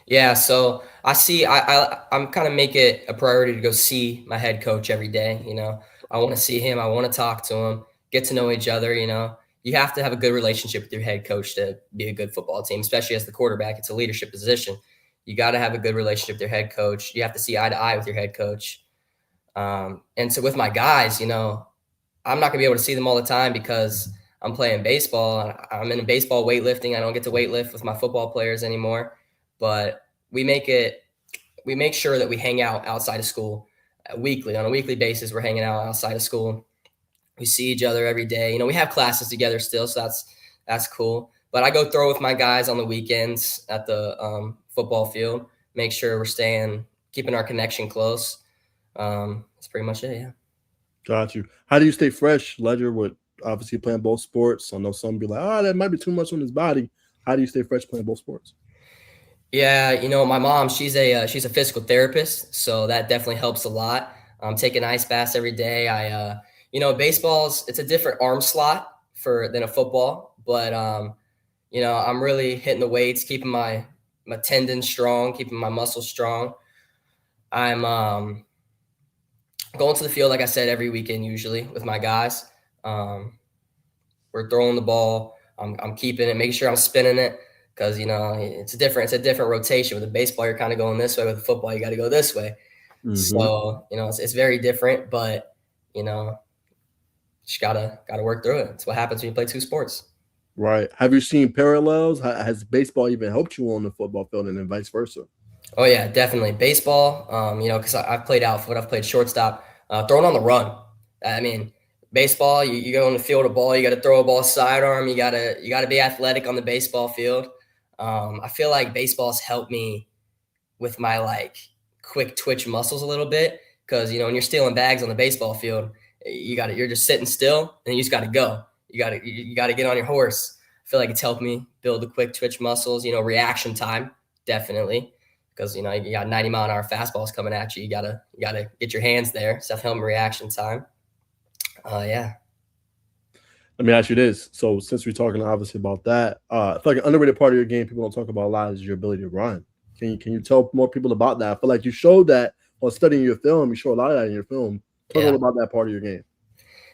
Yeah, so I'm kind of make it a priority to go see my head coach every day. I want to see him. I want to talk to him, get to know each other. You have to have a good relationship with your head coach to be a good football team, especially as the quarterback. It's a leadership position. You got to have a good relationship with your head coach. You have to see eye to eye with your head coach. And so with my guys, I'm not going to be able to see them all the time because I'm playing baseball. I'm in baseball weightlifting. I don't get to weightlift with my football players anymore. But we make sure that we hang out outside of school weekly. On a weekly basis, we're hanging out outside of school. We see each other every day. We have classes together still, so that's cool. But I go throw with my guys on the weekends at the football field. Make sure we're keeping our connection close. That's pretty much it, yeah. Got you. How do you stay fresh, Ledger, with obviously playing both sports? I know some be like, that might be too much on his body. How do you stay fresh playing both sports? Yeah, my mom, she's a physical therapist, so that definitely helps a lot. Taking ice baths every day. Baseball's, it's a different arm slot than a football, but I'm really hitting the weights, keeping my tendons strong, keeping my muscles strong. I'm going to the field, like I said, every weekend usually with my guys. We're throwing the ball. I'm keeping it, making sure I'm spinning it. Because, it's a different rotation. With a baseball, you're kind of going this way. With a football, you got to go this way. Mm-hmm. So, it's very different, but, just gotta work through it. It's what happens when you play two sports. Right. Have you seen parallels? Has baseball even helped you on the football field and then vice versa? Oh, yeah, definitely. Baseball, because I've played outfield, I've played shortstop, throwing on the run. I mean, baseball, you go on the field a ball, you got to throw a ball sidearm. You got to be athletic on the baseball field. I feel like baseball's helped me with my quick twitch muscles a little bit because when you're stealing bags on the baseball field, you're just sitting still and you just got to go. You got to get on your horse. I feel like it's helped me build the quick twitch muscles. Reaction time definitely because you got 90-mile-an-hour fastballs coming at you. You gotta get your hands there. Stuff helping reaction time. Yeah. Let me ask you this. So since we're talking obviously about that, I feel like an underrated part of your game people don't talk about a lot is your ability to run. Can you tell more people about that? I feel like you showed that while studying your film. You show a lot of that in your film. Talk a Yeah. little about that part of your game.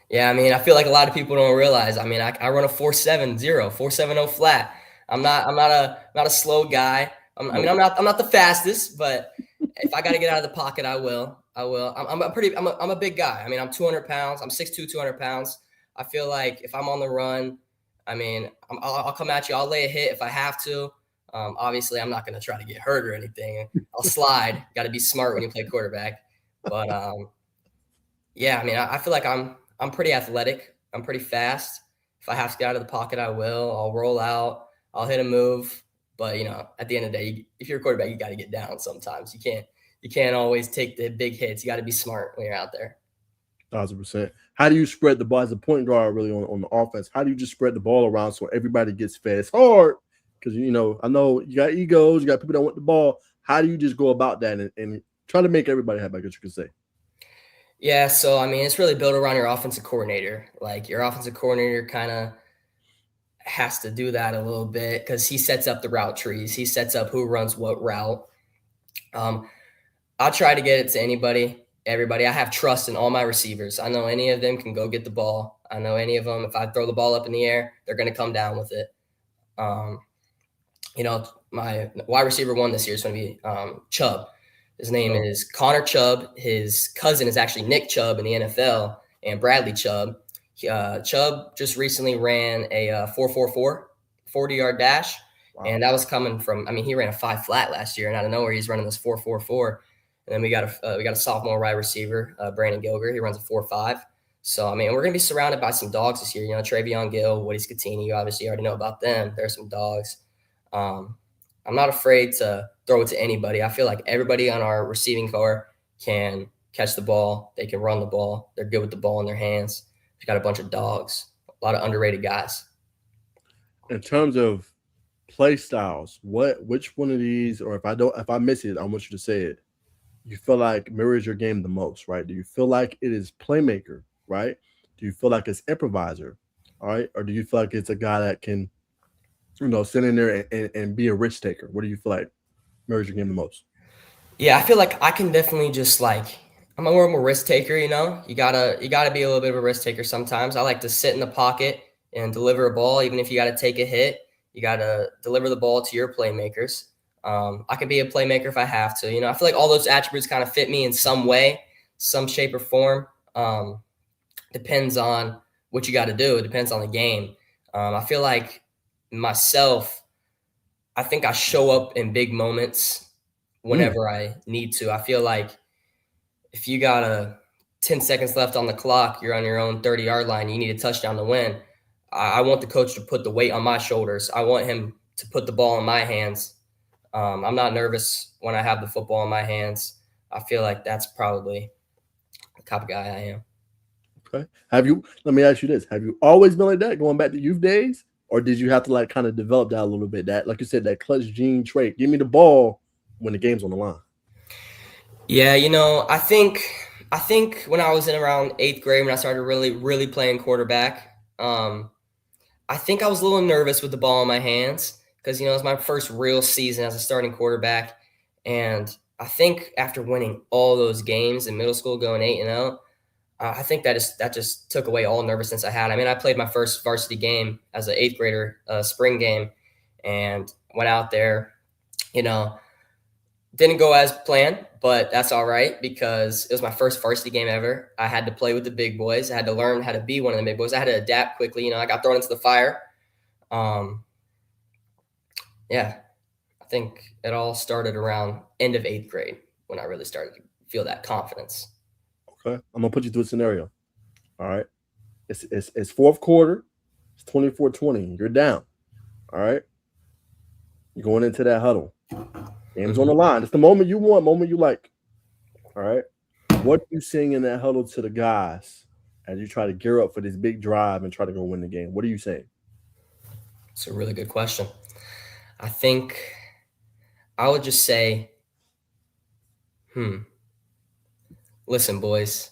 Yeah, I mean, I feel like a lot of people don't realize. I mean, I run a 4.70, 4.70 flat. I'm not a slow guy. I mean, I'm not the fastest, but if I got to get out of the pocket, I will. I'm a big guy. I mean, I'm 200 pounds. I'm 6'2", 200 pounds. I feel like if I'm on the run, I mean, I'll come at you. I'll lay a hit if I have to. Obviously, I'm not going to try to get hurt or anything. I'll slide. Got to be smart when you play quarterback. But yeah, I mean, I feel like I'm pretty athletic. I'm pretty fast. If I have to get out of the pocket, I will. I'll roll out. I'll hit a move. But at the end of the day, if you're a quarterback, you got to get down sometimes. You can't always take the big hits. You got to be smart when you're out there. 1,000%. How do you spread the ball as a point guard really on the offense? How do you just spread the ball around so everybody gets fed? It's hard because I know you got egos, you got people that want the ball. How do you just go about that and try to make everybody happy, I guess you could say? Yeah, so I mean, it's really built around your offensive coordinator. Like your offensive coordinator kind of has to do that a little bit because he sets up the route trees. He sets up who runs what route. I'll try to get it to everybody. I have trust in all my receivers. I know any of them can go get the ball. I know any of them, if I throw the ball up in the air, they're going to come down with it. My wide receiver one this year is going to be Chubb. His name is Connor Chubb. His cousin is actually Nick Chubb in the NFL and Bradley Chubb. Chubb just recently ran a 4.44 40-yard dash. Wow. And that was coming from, I mean, he ran a 5 flat last year, and out of nowhere, he's running this 4.44. And then we got a sophomore wide receiver, Brandon Gilger. He runs a 4.5. So, I mean, we're going to be surrounded by some dogs this year. Travion Gill, Woody Scatini, you obviously already know about them. There's some dogs. I'm not afraid to throw it to anybody. I feel like everybody on our receiving core can catch the ball. They can run the ball. They're good with the ball in their hands. We've got a bunch of dogs, a lot of underrated guys. In terms of play styles, which one of these, or if I miss it, I want you to say it, you feel like mirrors your game the most, right? Do you feel like it is playmaker, right? Do you feel like it's improviser, all right? Or do you feel like it's a guy that can, sit in there and be a risk taker? What do you feel like mirrors your game the most? Yeah, I feel like I can definitely just I'm more of a risk taker, You gotta be a little bit of a risk taker sometimes. I like to sit in the pocket and deliver a ball, even if you gotta take a hit. You gotta deliver the ball to your playmakers. I can be a playmaker if I have to. I feel like all those attributes kind of fit me in some way, some shape or form. Depends on what you got to do. It depends on the game. I feel like myself, I think I show up in big moments whenever I need to. I feel like if you got 10 seconds left on the clock, you're on your own 30-yard line, you need a touchdown to win. I want the coach to put the weight on my shoulders. I want him to put the ball in my hands. I'm not nervous when I have the football in my hands. I feel like that's probably the type of guy I am. Okay. Let me ask you this. Have you always been like that going back to youth days? Or did you have to kind of develop that a little bit? That, like you said, that clutch gene trait. Give me the ball when the game's on the line. Yeah, I think when I was in around 8th grade, when I started really, really playing quarterback, I think I was a little nervous with the ball in my hands because, it was my first real season as a starting quarterback. And I think after winning all those games in middle school, going 8-0, I think that just took away all nervousness I had. I mean, I played my first varsity game as an 8th grader, spring game, and went out there, didn't go as planned, but that's all right because it was my first varsity game ever. I had to play with the big boys. I had to learn how to be one of the big boys. I had to adapt quickly. I got thrown into the fire. Yeah, I think it all started around end of 8th grade when I really started to feel that confidence. Okay, I'm gonna put you through a scenario. All right, it's fourth quarter. It's 24-20. You're down. All right, you're going into that huddle. Game's on the line. It's the moment you want, moment you like. All right. What are you saying in that huddle to the guys as you try to gear up for this big drive and try to go win the game? What are you saying? It's a really good question. I think I would just say, listen, boys,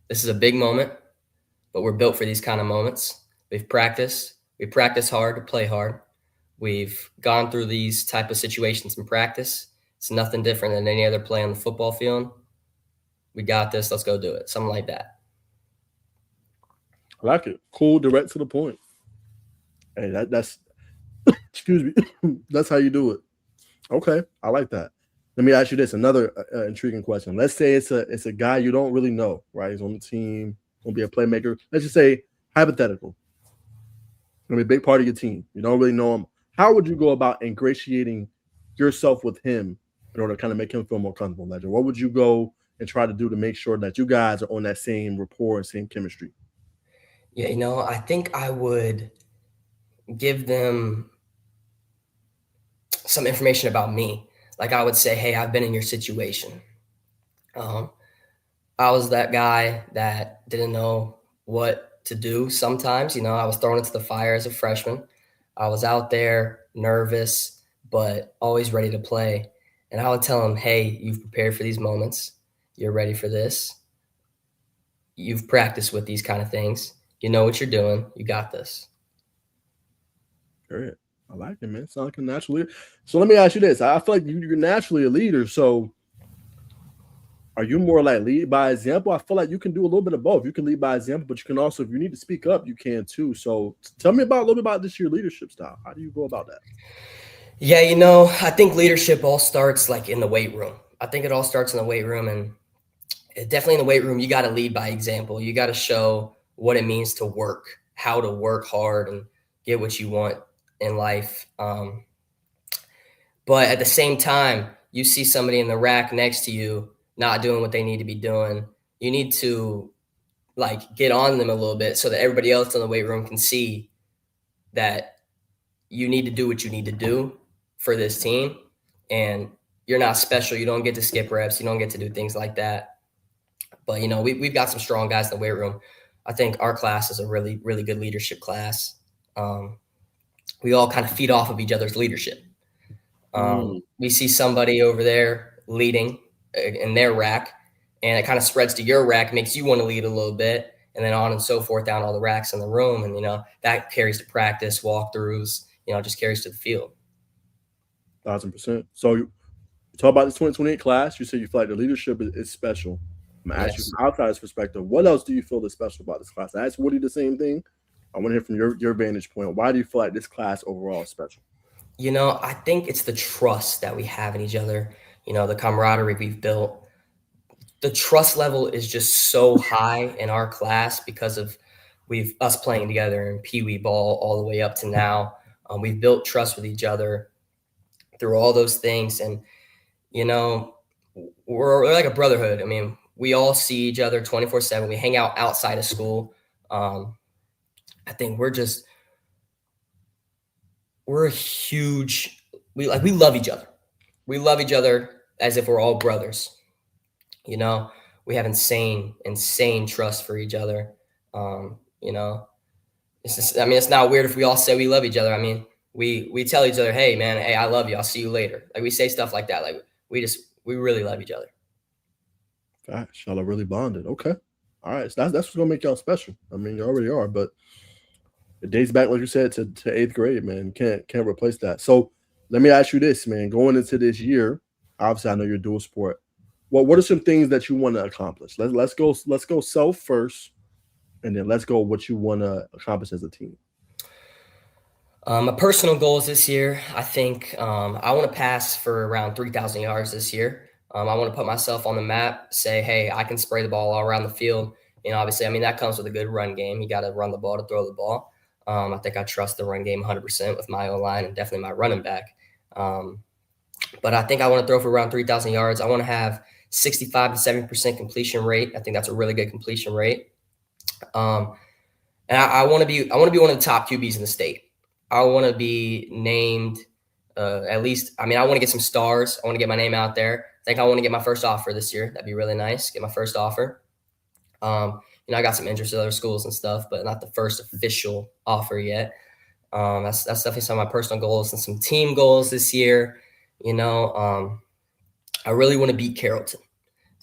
This is a big moment, but we're built for these kind of moments. We've practiced. We practice hard to play hard. We've gone through these type of situations in practice. It's nothing different than any other play on the football field. We got this. Let's go do it. Something like that. I like it. Cool, direct to the point. Hey, that's excuse me. That's how you do it. Okay, I like that. Let me ask you this, another intriguing question. Let's say it's a guy you don't really know, right? He's on the team, gonna be a playmaker. Let's just say hypothetical. Gonna be a big part of your team. You don't really know him. How would you go about ingratiating yourself with him in order to kind of make him feel more comfortable, Ledger? What would you go and try to do to make sure that you guys are on that same rapport and same chemistry? Yeah, I think I would give them some information about me. Like I would say, hey, I've been in your situation. I was that guy that didn't know what to do sometimes. I was thrown into the fire as a freshman. I was out there nervous, but always ready to play. And I would tell him, hey, you've prepared for these moments. You're ready for this. You've practiced with these kind of things. You know what you're doing. You got this. Great. I like it, man. Sound like a natural leader. So let me ask you this. I feel like you're naturally a leader. So are you more like lead by example? I feel like you can do a little bit of both. You can lead by example, but you can also, if you need to speak up, you can too. So tell me a little bit about this, your leadership style. How do you go about that? Yeah, I think leadership all starts like in the weight room. I think it all starts in the weight room, and definitely in the weight room, you got to lead by example. You got to show what it means to work, how to work hard and get what you want in life. But at the same time, you see somebody in the rack next to you not doing what they need to be doing. You need to like get on them a little bit so that everybody else in the weight room can see that you need to do what you need to do for this team. And you're not special. You don't get to skip reps. You don't get to do things like that. But, we've got some strong guys in the weight room. I think our class is a really, really good leadership class. We all kind of feed off of each other's leadership. We see somebody over there leading in their rack, and it kind of spreads to your rack, makes you want to lead a little bit, and then on and so forth down all the racks in the room. And, that carries to practice, walkthroughs, just carries to the field. 1,000%. So you talk about this 2028 class. You said you feel like the leadership is special. I'm going to ask you from outsider's perspective, what else do you feel is special about this class? I asked Woody the same thing. I want to hear from your vantage point. Why do you feel like this class overall is special? I think it's the trust that we have in each other, the camaraderie we've built. The trust level is just so high in our class because of us playing together in Pee Wee ball all the way up to now. We've built trust with each other through all those things. And, we're like a brotherhood. I mean, we all see each other 24/7. We hang out outside of school. I think we're a huge, we love each other. We love each other as if we're all brothers. We have insane trust for each other. It's just, it's not weird if we all say we love each other. I mean, we tell each other, hey man, hey, I love you. I'll see you later. Like we say stuff like that. Like we really love each other. Gosh, y'all are really bonded. Okay. All right. So that's what's going to make y'all special. I mean, you already are, but it dates back, like you said, to 8th grade, man. Can't replace that. So let me ask you this, man. Going into this year, obviously I know you're dual sport. Well, what are some things that you want to accomplish? Let's go self first, and then let's go what you want to accomplish as a team. My personal goals this year, I think I want to pass for around 3,000 yards this year. I want to put myself on the map, say, hey, I can spray the ball all around the field. Obviously, that comes with a good run game. You got to run the ball to throw the ball. I think I trust the run game 100% with my O-line and definitely my running back. But I think I want to throw for around 3,000 yards. I want to have 65 to 70% completion rate. I think that's a really good completion rate. And I want to be one of the top QBs in the state. I want to be named at least. I want to get some stars. I want to get my name out there. I think I want to get my first offer this year. That'd be really nice. Get my first offer. I got some interest in other schools and stuff, but not the first official offer yet. That's definitely some of my personal goals and some team goals this year. I really want to beat Carrollton.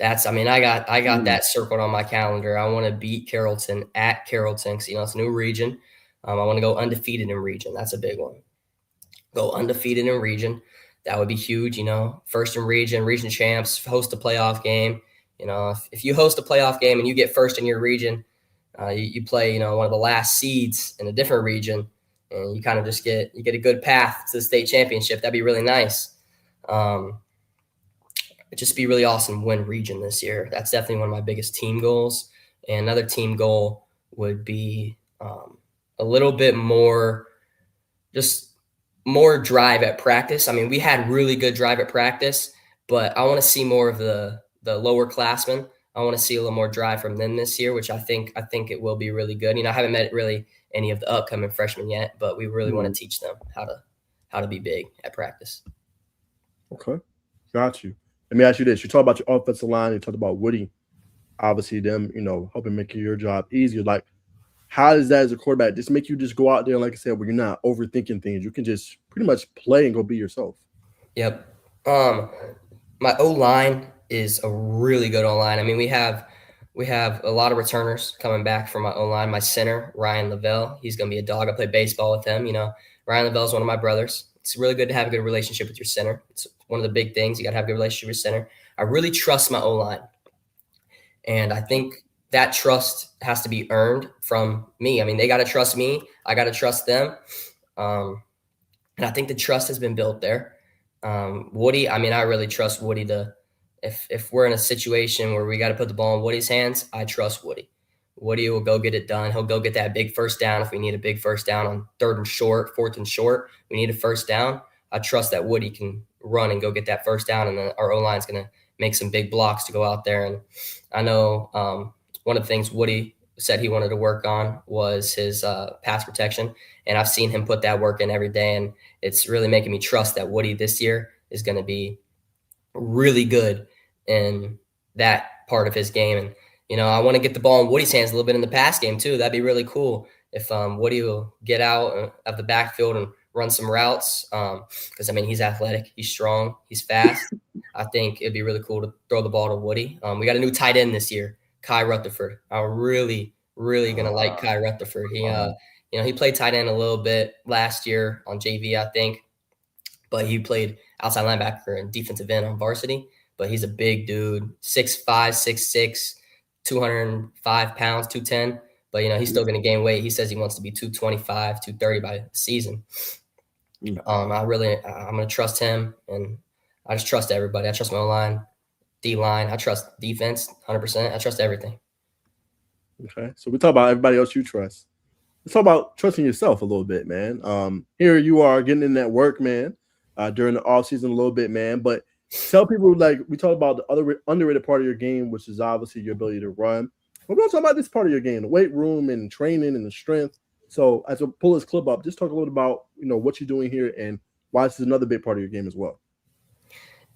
I got that circled on my calendar. I want to beat Carrollton at Carrollton because, it's a new region. I want to go undefeated in region. That's a big one. Go undefeated in region. That would be huge. First in region champs, host a playoff game. If you host a playoff game and you get first in your region, you play, one of the last seeds in a different region, and you kind of just get a good path to the state championship. That'd be really nice. It'd just be really awesome to win region this year. That's definitely one of my biggest team goals. And another team goal would be a little bit more, just more drive at practice. I mean, we had really good drive at practice, but I want to see more of the lower classmen. I want to see a little more drive from them this year, which I think it will be really good. I haven't met really any of the upcoming freshmen yet, but we really want to teach them how to be big at practice. Okay, got you. Let me ask you this: you talked about your offensive line. You talked about Woody, obviously them, helping make your job easier. Like, how does that as a quarterback just make you just go out there, like I said, where you're not overthinking things? You can just pretty much play and go be yourself. Yep. My O-line is a really good O-line. I mean, we have a lot of returners coming back from my O-line. My center, Ryan Lavelle, he's going to be a dog. I play baseball with him. Ryan Lavelle is one of my brothers. It's really good to have a good relationship with your center. It's one of the big things. You got to have a good relationship with your center. I really trust my O-line. And I think that trust has to be earned from me. I mean, they got to trust me. I got to trust them. And I think the trust has been built there. Woody, I mean, I really trust Woody if we're in a situation where we got to put the ball in Woody's hands, I trust Woody. Woody will go get it done. He'll go get that big first down if we need a big first down on 3rd and short, 4th and short. We need a first down. I trust that Woody can run and go get that first down, and then our O-line is going to make some big blocks to go out there. And I know one of the things Woody said he wanted to work on was his pass protection, and I've seen him put that work in every day, and it's really making me trust that Woody this year is going to be really good in that part of his game. And I want to get the ball in Woody's hands a little bit in the pass game too. That'd be really cool if Woody will get out of the backfield and run some routes. Because, I mean, he's athletic, he's strong, he's fast. I think it'd be really cool to throw the ball to Woody. We got a new tight end this year, Kai Rutherford. I'm really going to like Kai Rutherford. He played tight end a little bit last year on JV, I think. But he played outside linebacker and defensive end on varsity. But he's a big dude, 6'5", 6'6", 205 pounds, 210. But, he's still going to gain weight. He says he wants to be 225, 230 by the season. I'm going to trust him, and I just trust everybody. I trust my line, D-line. I trust defense 100%. I trust everything. Okay, so we talk about everybody else you trust. Let's talk about trusting yourself a little bit, man. Here you are getting in that work, man, during the offseason a little bit, man. But tell people, like, we talked about the other underrated part of your game, which is obviously your ability to run. We're going to talk about this part of your game, the weight room and training and the strength. So as I pull this clip up, just talk a little about, what you're doing here and why this is another big part of your game as well.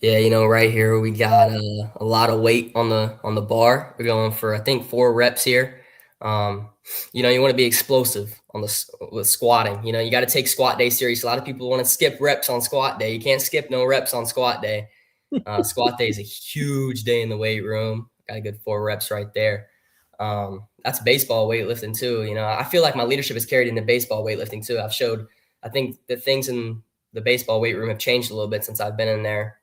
Yeah, right here we got a lot of weight on the bar. We're going for, I think, 4 reps here. You want to be explosive with squatting. You got to take squat day serious. A lot of people want to skip reps on squat day. You can't skip no reps on squat day. Squat day is a huge day in the weight room. Got a good 4 reps right there. That's baseball weightlifting too. I feel like my leadership is carried into baseball weightlifting too. I think the things in the baseball weight room have changed a little bit since I've been in there.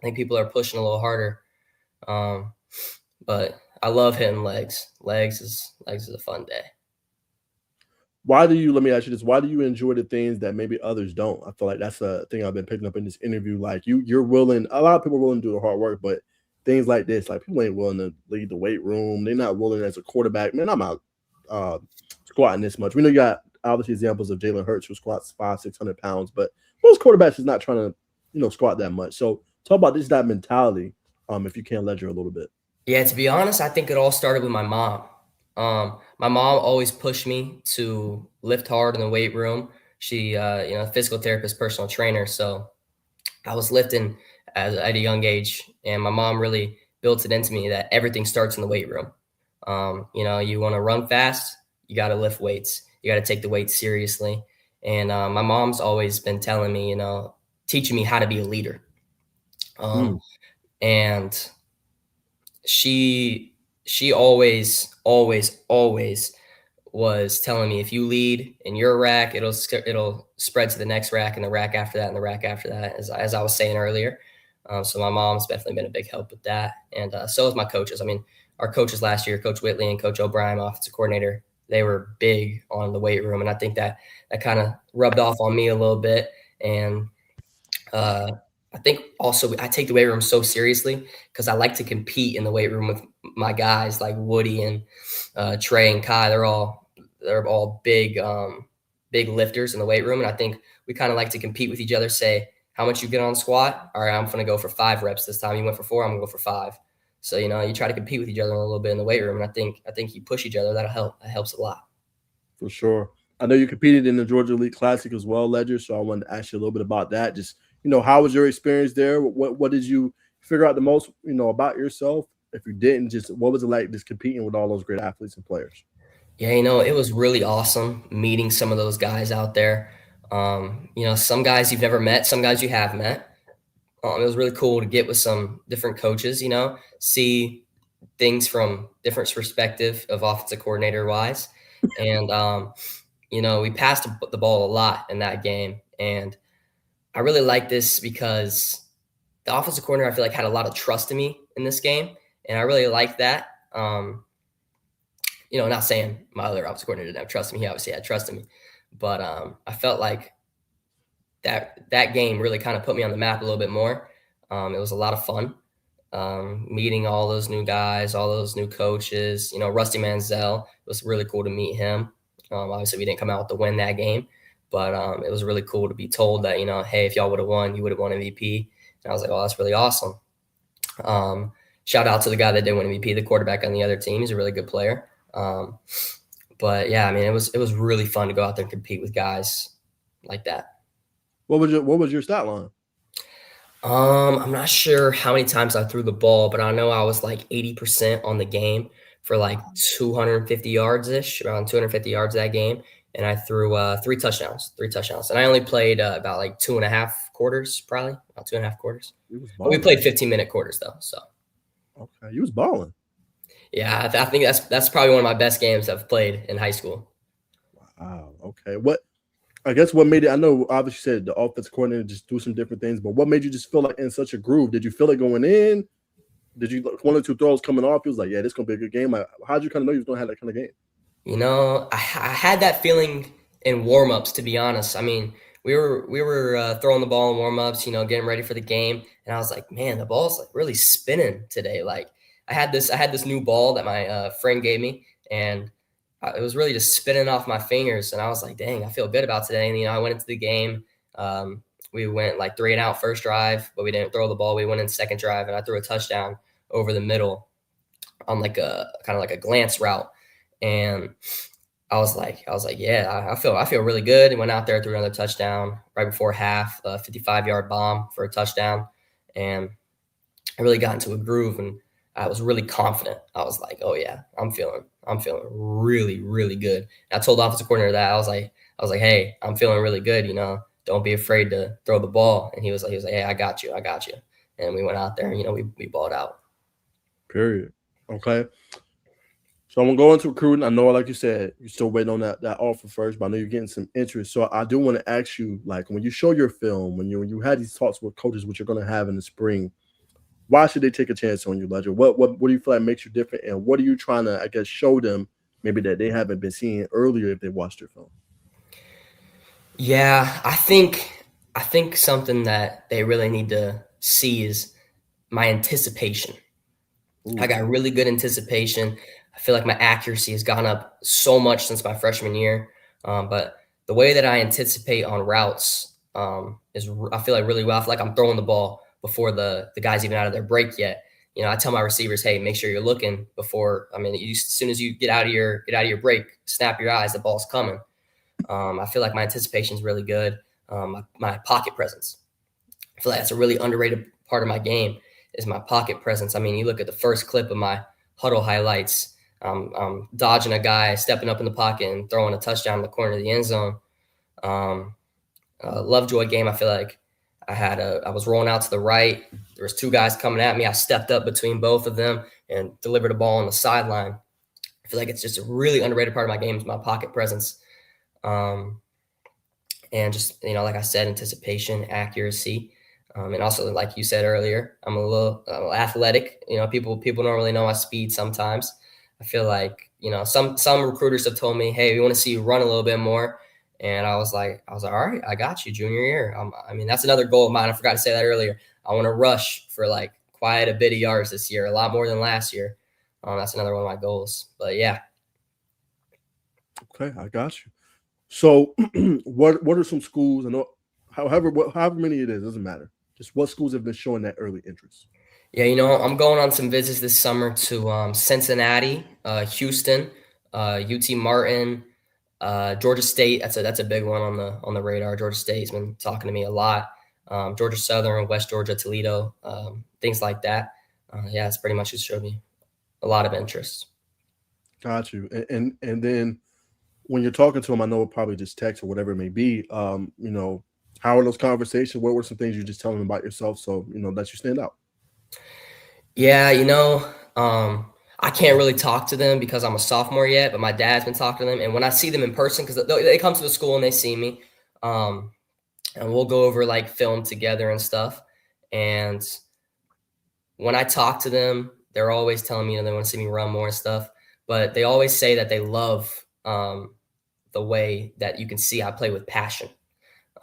I think people are pushing a little harder. But I love hitting legs. Legs is a fun day. Let me ask you this, why do you enjoy the things that maybe others don't? I feel like that's a thing I've been picking up in this interview. Like you're willing, a lot of people are willing to do the hard work, but things like this, like people ain't willing to lead the weight room. They're not willing as a quarterback. Man, I'm out squatting this much. We know you got obviously examples of Jalen Hurts who squats 500-600 pounds, but most quarterbacks is not trying to, squat that much. So talk about that mentality, if you can ledger a little bit. Yeah, to be honest, I think it all started with my mom. My mom always pushed me to lift hard in the weight room. She, physical therapist, personal trainer. So I was lifting at a young age, and my mom really built it into me that everything starts in the weight room. You want to run fast, you got to lift weights. You got to take the weights seriously. And my mom's always been telling me, teaching me how to be a leader. And she always was telling me, if you lead in your rack, it'll spread to the next rack and the rack after that and the rack after that, as I was saying earlier. So my mom's definitely been a big help with that. And so is my coaches. I mean, our coaches last year, Coach Whitley and Coach O'Brien, offensive coordinator, they were big on the weight room. And I think that kind of rubbed off on me a little bit. And I think also I take the weight room so seriously because I like to compete in the weight room with my guys like Woody and Trey and Kai. They're all big lifters in the weight room. And I think we kind of like to compete with each other, say, how much you get on squat? All right, I'm going to go for 5 reps this time. You went for 4, I'm going to go for 5. So, you try to compete with each other a little bit in the weight room. And I think you push each other. That'll help. That helps a lot. For sure. I know you competed in the Georgia Elite Classic as well, Ledger. So I wanted to ask you a little bit about that. Just, how was your experience there? What did you figure out the most, about yourself? If you didn't, just what was it like just competing with all those great athletes and players? Yeah, it was really awesome meeting some of those guys out there. Some guys you've never met, some guys you have met. It was really cool to get with some different coaches, see things from different perspective of offensive coordinator wise. And, we passed the ball a lot in that game. And I really like this because the offensive coordinator, I feel like, had a lot of trust in me in this game. And I really like that. Not saying my other offensive coordinator didn't have trust in me. He obviously had trust in me. But I felt like that game really kind of put me on the map a little bit more. It was a lot of fun meeting all those new guys, all those new coaches. Rusty Manziel, it was really cool to meet him. Obviously, we didn't come out with the win that game, but it was really cool to be told that, hey, if y'all would have won, you would have won MVP. And I was like, oh, that's really awesome. Shout out to the guy that did win MVP, the quarterback on the other team. He's a really good player. But yeah, I mean, it was really fun to go out there and compete with guys like that. What was your stat line? I'm not sure how many times I threw the ball, but I know I was like 80% on the game for like 250 yards ish, around 250 yards that game. And I threw 3 touchdowns. And I only played about like 2.5 quarters, probably about 2.5 quarters. But we played 15-minute quarters though. So. Okay. You was balling. Yeah. I think that's probably one of my best games I've played in high school. Wow. Okay. What made it, I know obviously you said the offensive coordinator just do some different things, but what made you just feel like in such a groove? Did you feel it going in? Did you one or two throws coming off? You was like, yeah, this is going to be a good game. How'd you kind of know you was going to have that kind of game? I had that feeling in warmups, to be honest. I mean, we were throwing the ball in warmups, getting ready for the game. And I was like, man, the ball's like really spinning today. Like I had this new ball that my friend gave me, and it was really just spinning off my fingers. And I was like, dang, I feel good about today. And, I went into the game. We went like 3 and out first drive, but we didn't throw the ball. We went in second drive, and I threw a touchdown over the middle on like a kind of like a glance route. And I was like, yeah, I feel really good. And went out there, threw another touchdown right before half, a 55-yard bomb for a touchdown. And I really got into a groove, and I was really confident. I was like, oh yeah, I'm feeling really, really good. And I told the offensive coordinator that I was like, hey, I'm feeling really good. Don't be afraid to throw the ball. And he was like, hey, I got you. And we went out there and, we balled out. Period. Okay. So I'm going to go into recruiting. I know, like you said, you're still waiting on that offer first, but I know you're getting some interest. So I do want to ask you, like, when you show your film, when you had these talks with coaches, which you're going to have in the spring, why should they take a chance on you, Ledger? What do you feel like makes you different? And what are you trying to, I guess, show them maybe that they haven't been seeing earlier if they watched your film? Yeah, I think something that they really need to see is my anticipation. Ooh. I got really good anticipation. I feel like my accuracy has gone up so much since my freshman year. But the way that I anticipate on routes is, I feel like really well. I feel like I'm throwing the ball before the guys even out of their break yet. I tell my receivers, hey, make sure you're looking before. I mean, as soon as you get out of your break, snap your eyes, the ball's coming. I feel like my anticipation is really good. My pocket presence. I feel like that's a really underrated part of my game is my pocket presence. I mean, you look at the first clip of my huddle highlights. I'm dodging a guy, stepping up in the pocket and throwing a touchdown in the corner of the end zone. Lovejoy game, I feel like I was rolling out to the right, there was 2 guys coming at me. I stepped up between both of them and delivered a ball on the sideline. I feel like it's just a really underrated part of my game is my pocket presence. And just, like I said, anticipation, accuracy. And also, like you said earlier, I'm a little athletic. People don't really know my speed sometimes. I feel like, some recruiters have told me, hey, we want to see you run a little bit more. And I was like, all right, I got you junior year. That's another goal of mine. I forgot to say that earlier. I want to rush for like quite a bit of yards this year, a lot more than last year. That's another one of my goals. But yeah. Okay, I got you. So what are some schools, and however many it is, doesn't matter. Just what schools have been showing that early interest? Yeah, I'm going on some visits this summer to Cincinnati, Houston, UT Martin, Georgia State. That's a big one on the radar. Georgia State's been talking to me a lot. Georgia Southern, West Georgia, Toledo, things like that. Yeah, it's pretty much just showed me a lot of interest. Got you. And then when you're talking to them, I know it probably just text or whatever it may be. How are those conversations? What were some things you just tell them about yourself so that you stand out? Yeah, I can't really talk to them because I'm a sophomore yet, but my dad's been talking to them. And when I see them in person, because they come to the school and they see me, and we'll go over like film together and stuff. And when I talk to them, they're always telling me they want to see me run more and stuff. But they always say that they love the way that you can see I play with passion.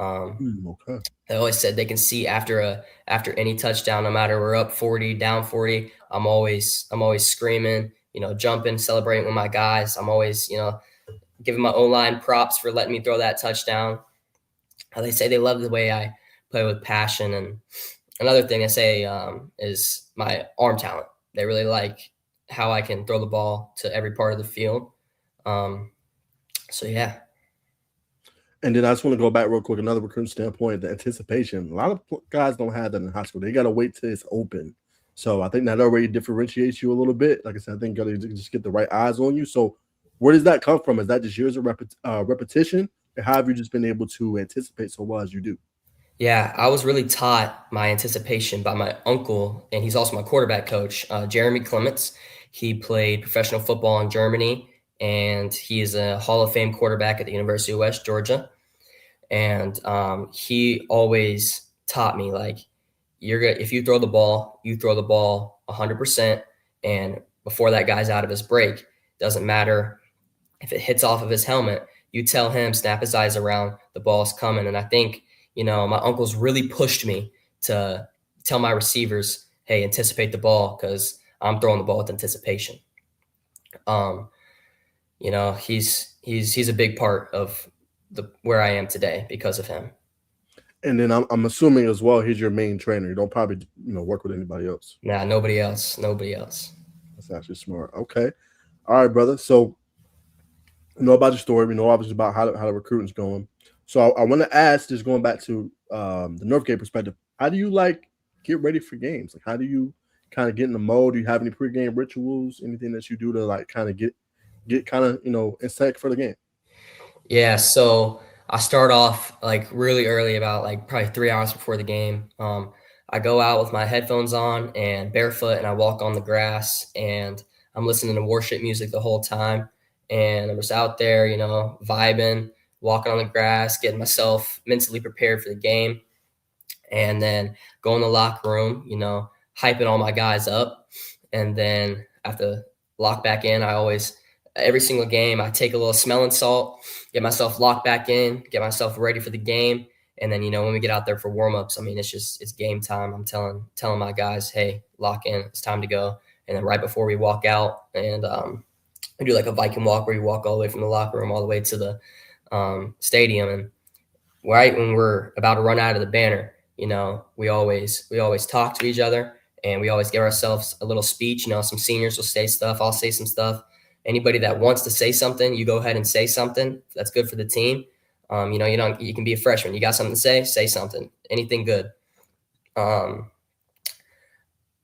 Okay. They always said they can see after any touchdown, no matter we're up 40, down 40, I'm always screaming, jumping, celebrating with my guys. I'm always, giving my O-line props for letting me throw that touchdown. They say they love the way I play with passion. And another thing they say is my arm talent. They really like how I can throw the ball to every part of the field. So yeah. And then I just want to go back real quick. Another recruiting standpoint, the anticipation. A lot of guys don't have that in high school. They got to wait till it's open. So I think that already differentiates you a little bit. Like I said, I think you got to just get the right eyes on you. So where does that come from? Is that just years of repetition? Or how have you just been able to anticipate so well as you do? Yeah, I was really taught my anticipation by my uncle, and he's also my quarterback coach, Jeremy Clements. He played professional football in Germany, and he is a Hall of Fame quarterback at the University of West Georgia. And he always taught me, like, if you throw the ball, you throw the ball 100%. And before that guy's out of his break, doesn't matter if it hits off of his helmet, you tell him, snap his eyes around, the ball's coming. And I think, my uncle's really pushed me to tell my receivers, hey, anticipate the ball, because I'm throwing the ball with anticipation. He's a big part of where I am today because of him. And then I'm assuming as well, he's your main trainer. You don't probably work with anybody else. Nah, nobody else. That's actually smart. Okay. All right, brother. So we know about your story. We know obviously about how the recruiting's going. So I want to ask, just going back to the Northgate perspective, how do you get ready for games? Like, how do you kind of get in the mode? Do you have any pregame rituals? Anything that you do to kind of get kind of in sync for the game? Yeah, so I start off really early, about probably 3 hours before the game. I go out with my headphones on and barefoot, and I walk on the grass, and I'm listening to worship music the whole time. And I'm just out there, vibing, walking on the grass, getting myself mentally prepared for the game. And then go in the locker room, hyping all my guys up. And then after lock back in, every single game, I take a little smelling salt, get myself locked back in, get myself ready for the game. And then, when we get out there for warm-ups, it's game time. I'm telling my guys, hey, lock in, it's time to go. And then right before we walk out, and we do like a Viking walk where you walk all the way from the locker room all the way to the stadium. And right when we're about to run out of the banner, we always talk to each other, and we always give ourselves a little speech. Some seniors will say stuff, I'll say some stuff. Anybody that wants to say something, you go ahead and say something. That's good for the team. You can be a freshman. You got something to say something, anything good. I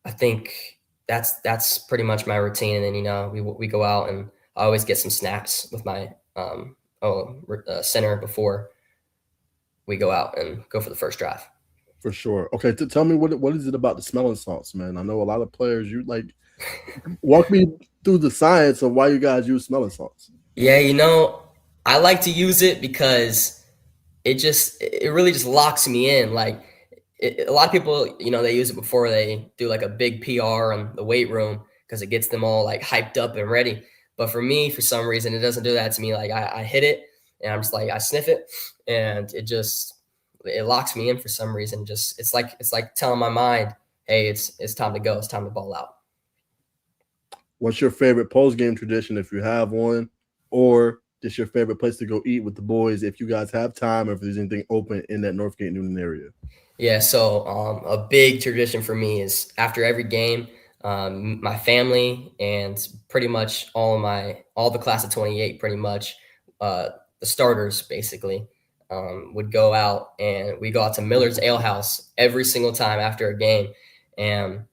think that's pretty much my routine. And then, we go out, and I always get some snaps with my center before we go out and go for the first drive. For sure. Okay, tell me what is it about the smelling salts, man? I know a lot of players. You like walk me through the science of why you guys use smelling salts. Yeah, I like to use it because it really just locks me in. Like a lot of people, they use it before they do like a big PR on the weight room because it gets them all like hyped up and ready. But for me, for some reason, it doesn't do that to me. Like I hit it and I'm just like I sniff it and it locks me in for some reason. Just it's like telling my mind, hey, it's time to go. It's time to ball out. What's your favorite post game tradition if you have one, or just your favorite place to go eat with the boys if you guys have time, or if there's anything open in that Northgate Newton area? Yeah, so a big tradition for me is after every game, my family and pretty much all the class of 28, pretty much the starters basically, would go out and we go out to Miller's Ale House every single time after a game, and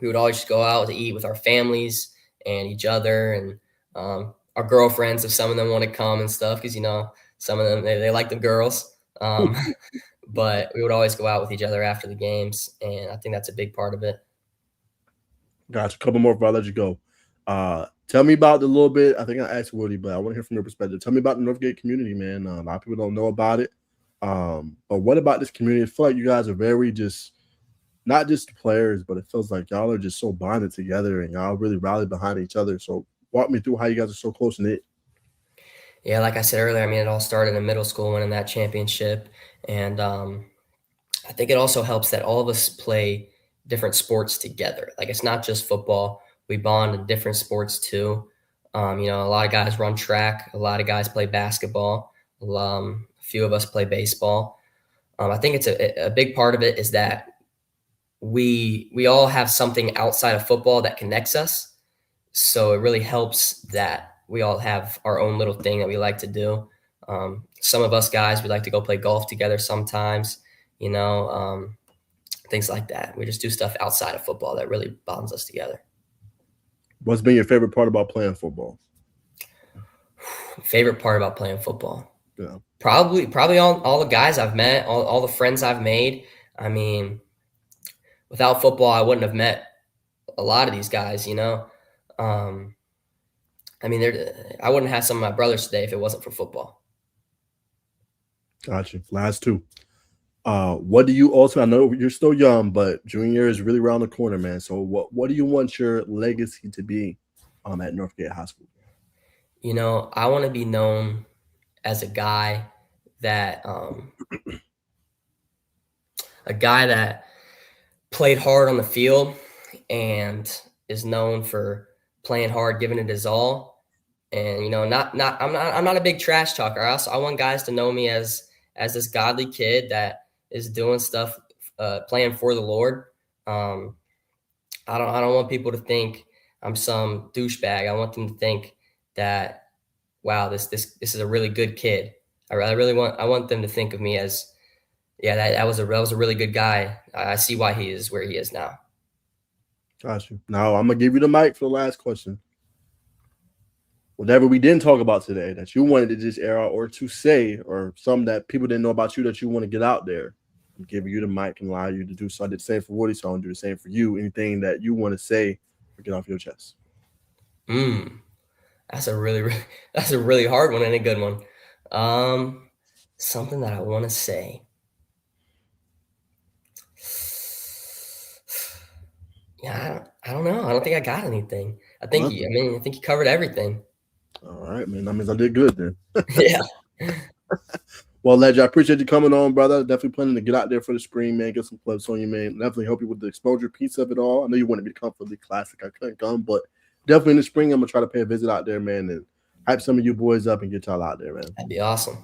we would always just go out to eat with our families and each other and our girlfriends if some of them want to come and stuff because some of them they like the girls. But we would always go out with each other after the games, and I think that's a big part of it. Gotcha. A couple more before I let you go. Tell me about the little bit. I think I asked Woody, but I want to hear from your perspective. Tell me about the Northgate community, man. A lot of people don't know about it. But what about this community? I feel like you guys are very just not just players, but it feels like y'all are just so bonded together and y'all really rally behind each other. So walk me through how you guys are so close knit. Yeah, like I said earlier, I mean, it all started in middle school winning that championship, and I think it also helps that all of us play different sports together. Like it's not just football. We bond in different sports too. A lot of guys run track. A lot of guys play basketball. A few of us play baseball. I think it's a big part of it is that we all have something outside of football that connects us. So it really helps that we all have our own little thing that we like to do. Some of us guys, we like to go play golf together sometimes, things like that. We just do stuff outside of football that really bonds us together. What's been your favorite part about playing football? Favorite part about playing football? Yeah. Probably all the guys I've met, all the friends I've made. I mean, without football, I wouldn't have met a lot of these guys, I mean, I wouldn't have some of my brothers today if it wasn't for football. Gotcha. Last two. What do you also? I know you're still young, but junior year is really around the corner, man. So what do you want your legacy to be at Northgate High School? I want to be known as a guy that played hard on the field and is known for playing hard, giving it his all. And I'm not a big trash talker. I want guys to know me as this godly kid that is doing stuff, playing for the Lord. I don't want people to think I'm some douchebag. I want them to think that, wow, this is a really good kid. I want them to think of me as, yeah, that was a really good guy. I see why he is where he is now. Got you. Now I'm gonna give you the mic for the last question. Whatever we didn't talk about today that you wanted to just air out or to say, or something that people didn't know about you that you want to get out there, I'm giving you the mic and allow you to do so. I did the same for Woody, so I'm gonna do the same for you. Anything that you want to say or get off your chest. That's a really hard one and a good one. Something that I want to say. Yeah, I don't know. I don't think I got anything. I think you covered everything. All right, man. That means I did good then. Yeah. Well, Ledger, I appreciate you coming on, brother. Definitely planning to get out there for the spring, man. Get some clubs on you, man. Definitely help you with the exposure piece of it all. I know you want to be comfortably classic. I couldn't come, but definitely in the spring, I'm gonna try to pay a visit out there, man, and hype some of you boys up and get y'all out there, man. That'd be awesome.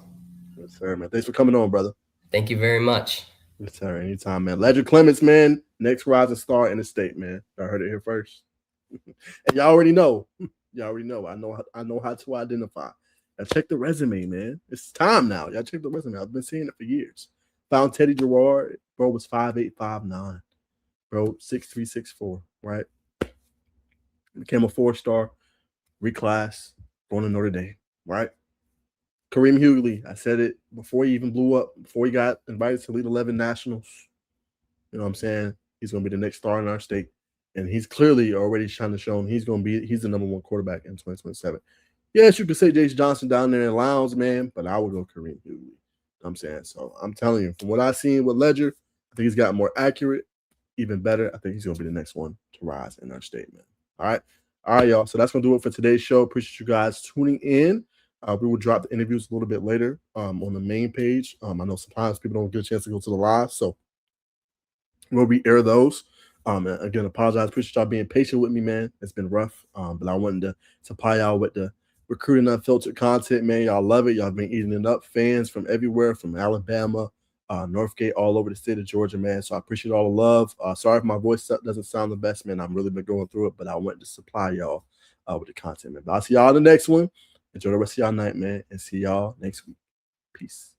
Yes, sir, man. Thanks for coming on, brother. Thank you very much. Yes, sir. Anytime, man. Ledger Clements, man. Next rising star in the state, man. I heard it here first. And y'all already know. Y'all already know. I know how to identify. Now check the resume, man. It's time now. Y'all check the resume. I've been seeing it for years. Found Teddy Gerard. Bro was 5'8", 5'9". Bro, 6'3", 6'4", right? Became a 4-star, reclass, going to Notre Dame, right? Kareem Hughley, I said it before he even blew up, before he got invited to Elite 11 Nationals. You know what I'm saying? He's going to be the next star in our state. And he's clearly already trying to show he's the number one quarterback in 2027. Yes, you could say Jace Johnson down there in Lowndes, man, but I would go Kareem Hughley. You know what I'm saying? So I'm telling you, from what I've seen with Ledger, I think he's gotten more accurate, even better. I think he's going to be the next one to rise in our state, man. All right, y'all. So that's going to do it for today's show. Appreciate you guys tuning in. We will drop the interviews a little bit later on the main page. I know sometimes people don't get a chance to go to the live, so we'll re-air those. And again, apologize. Appreciate y'all being patient with me, man. It's been rough, but I wanted to supply y'all with the Recruiting Unfiltered content, man. Y'all love it. Y'all been eating it up. Fans from everywhere, from Alabama, Northgate, all over the state of Georgia, man. So I appreciate all the love. Sorry if my voice doesn't sound the best, man. I've really been going through it, but I wanted to supply y'all with the content, man. But I'll see y'all in the next one. Enjoy the rest of y'all night, man, and see y'all next week. Peace.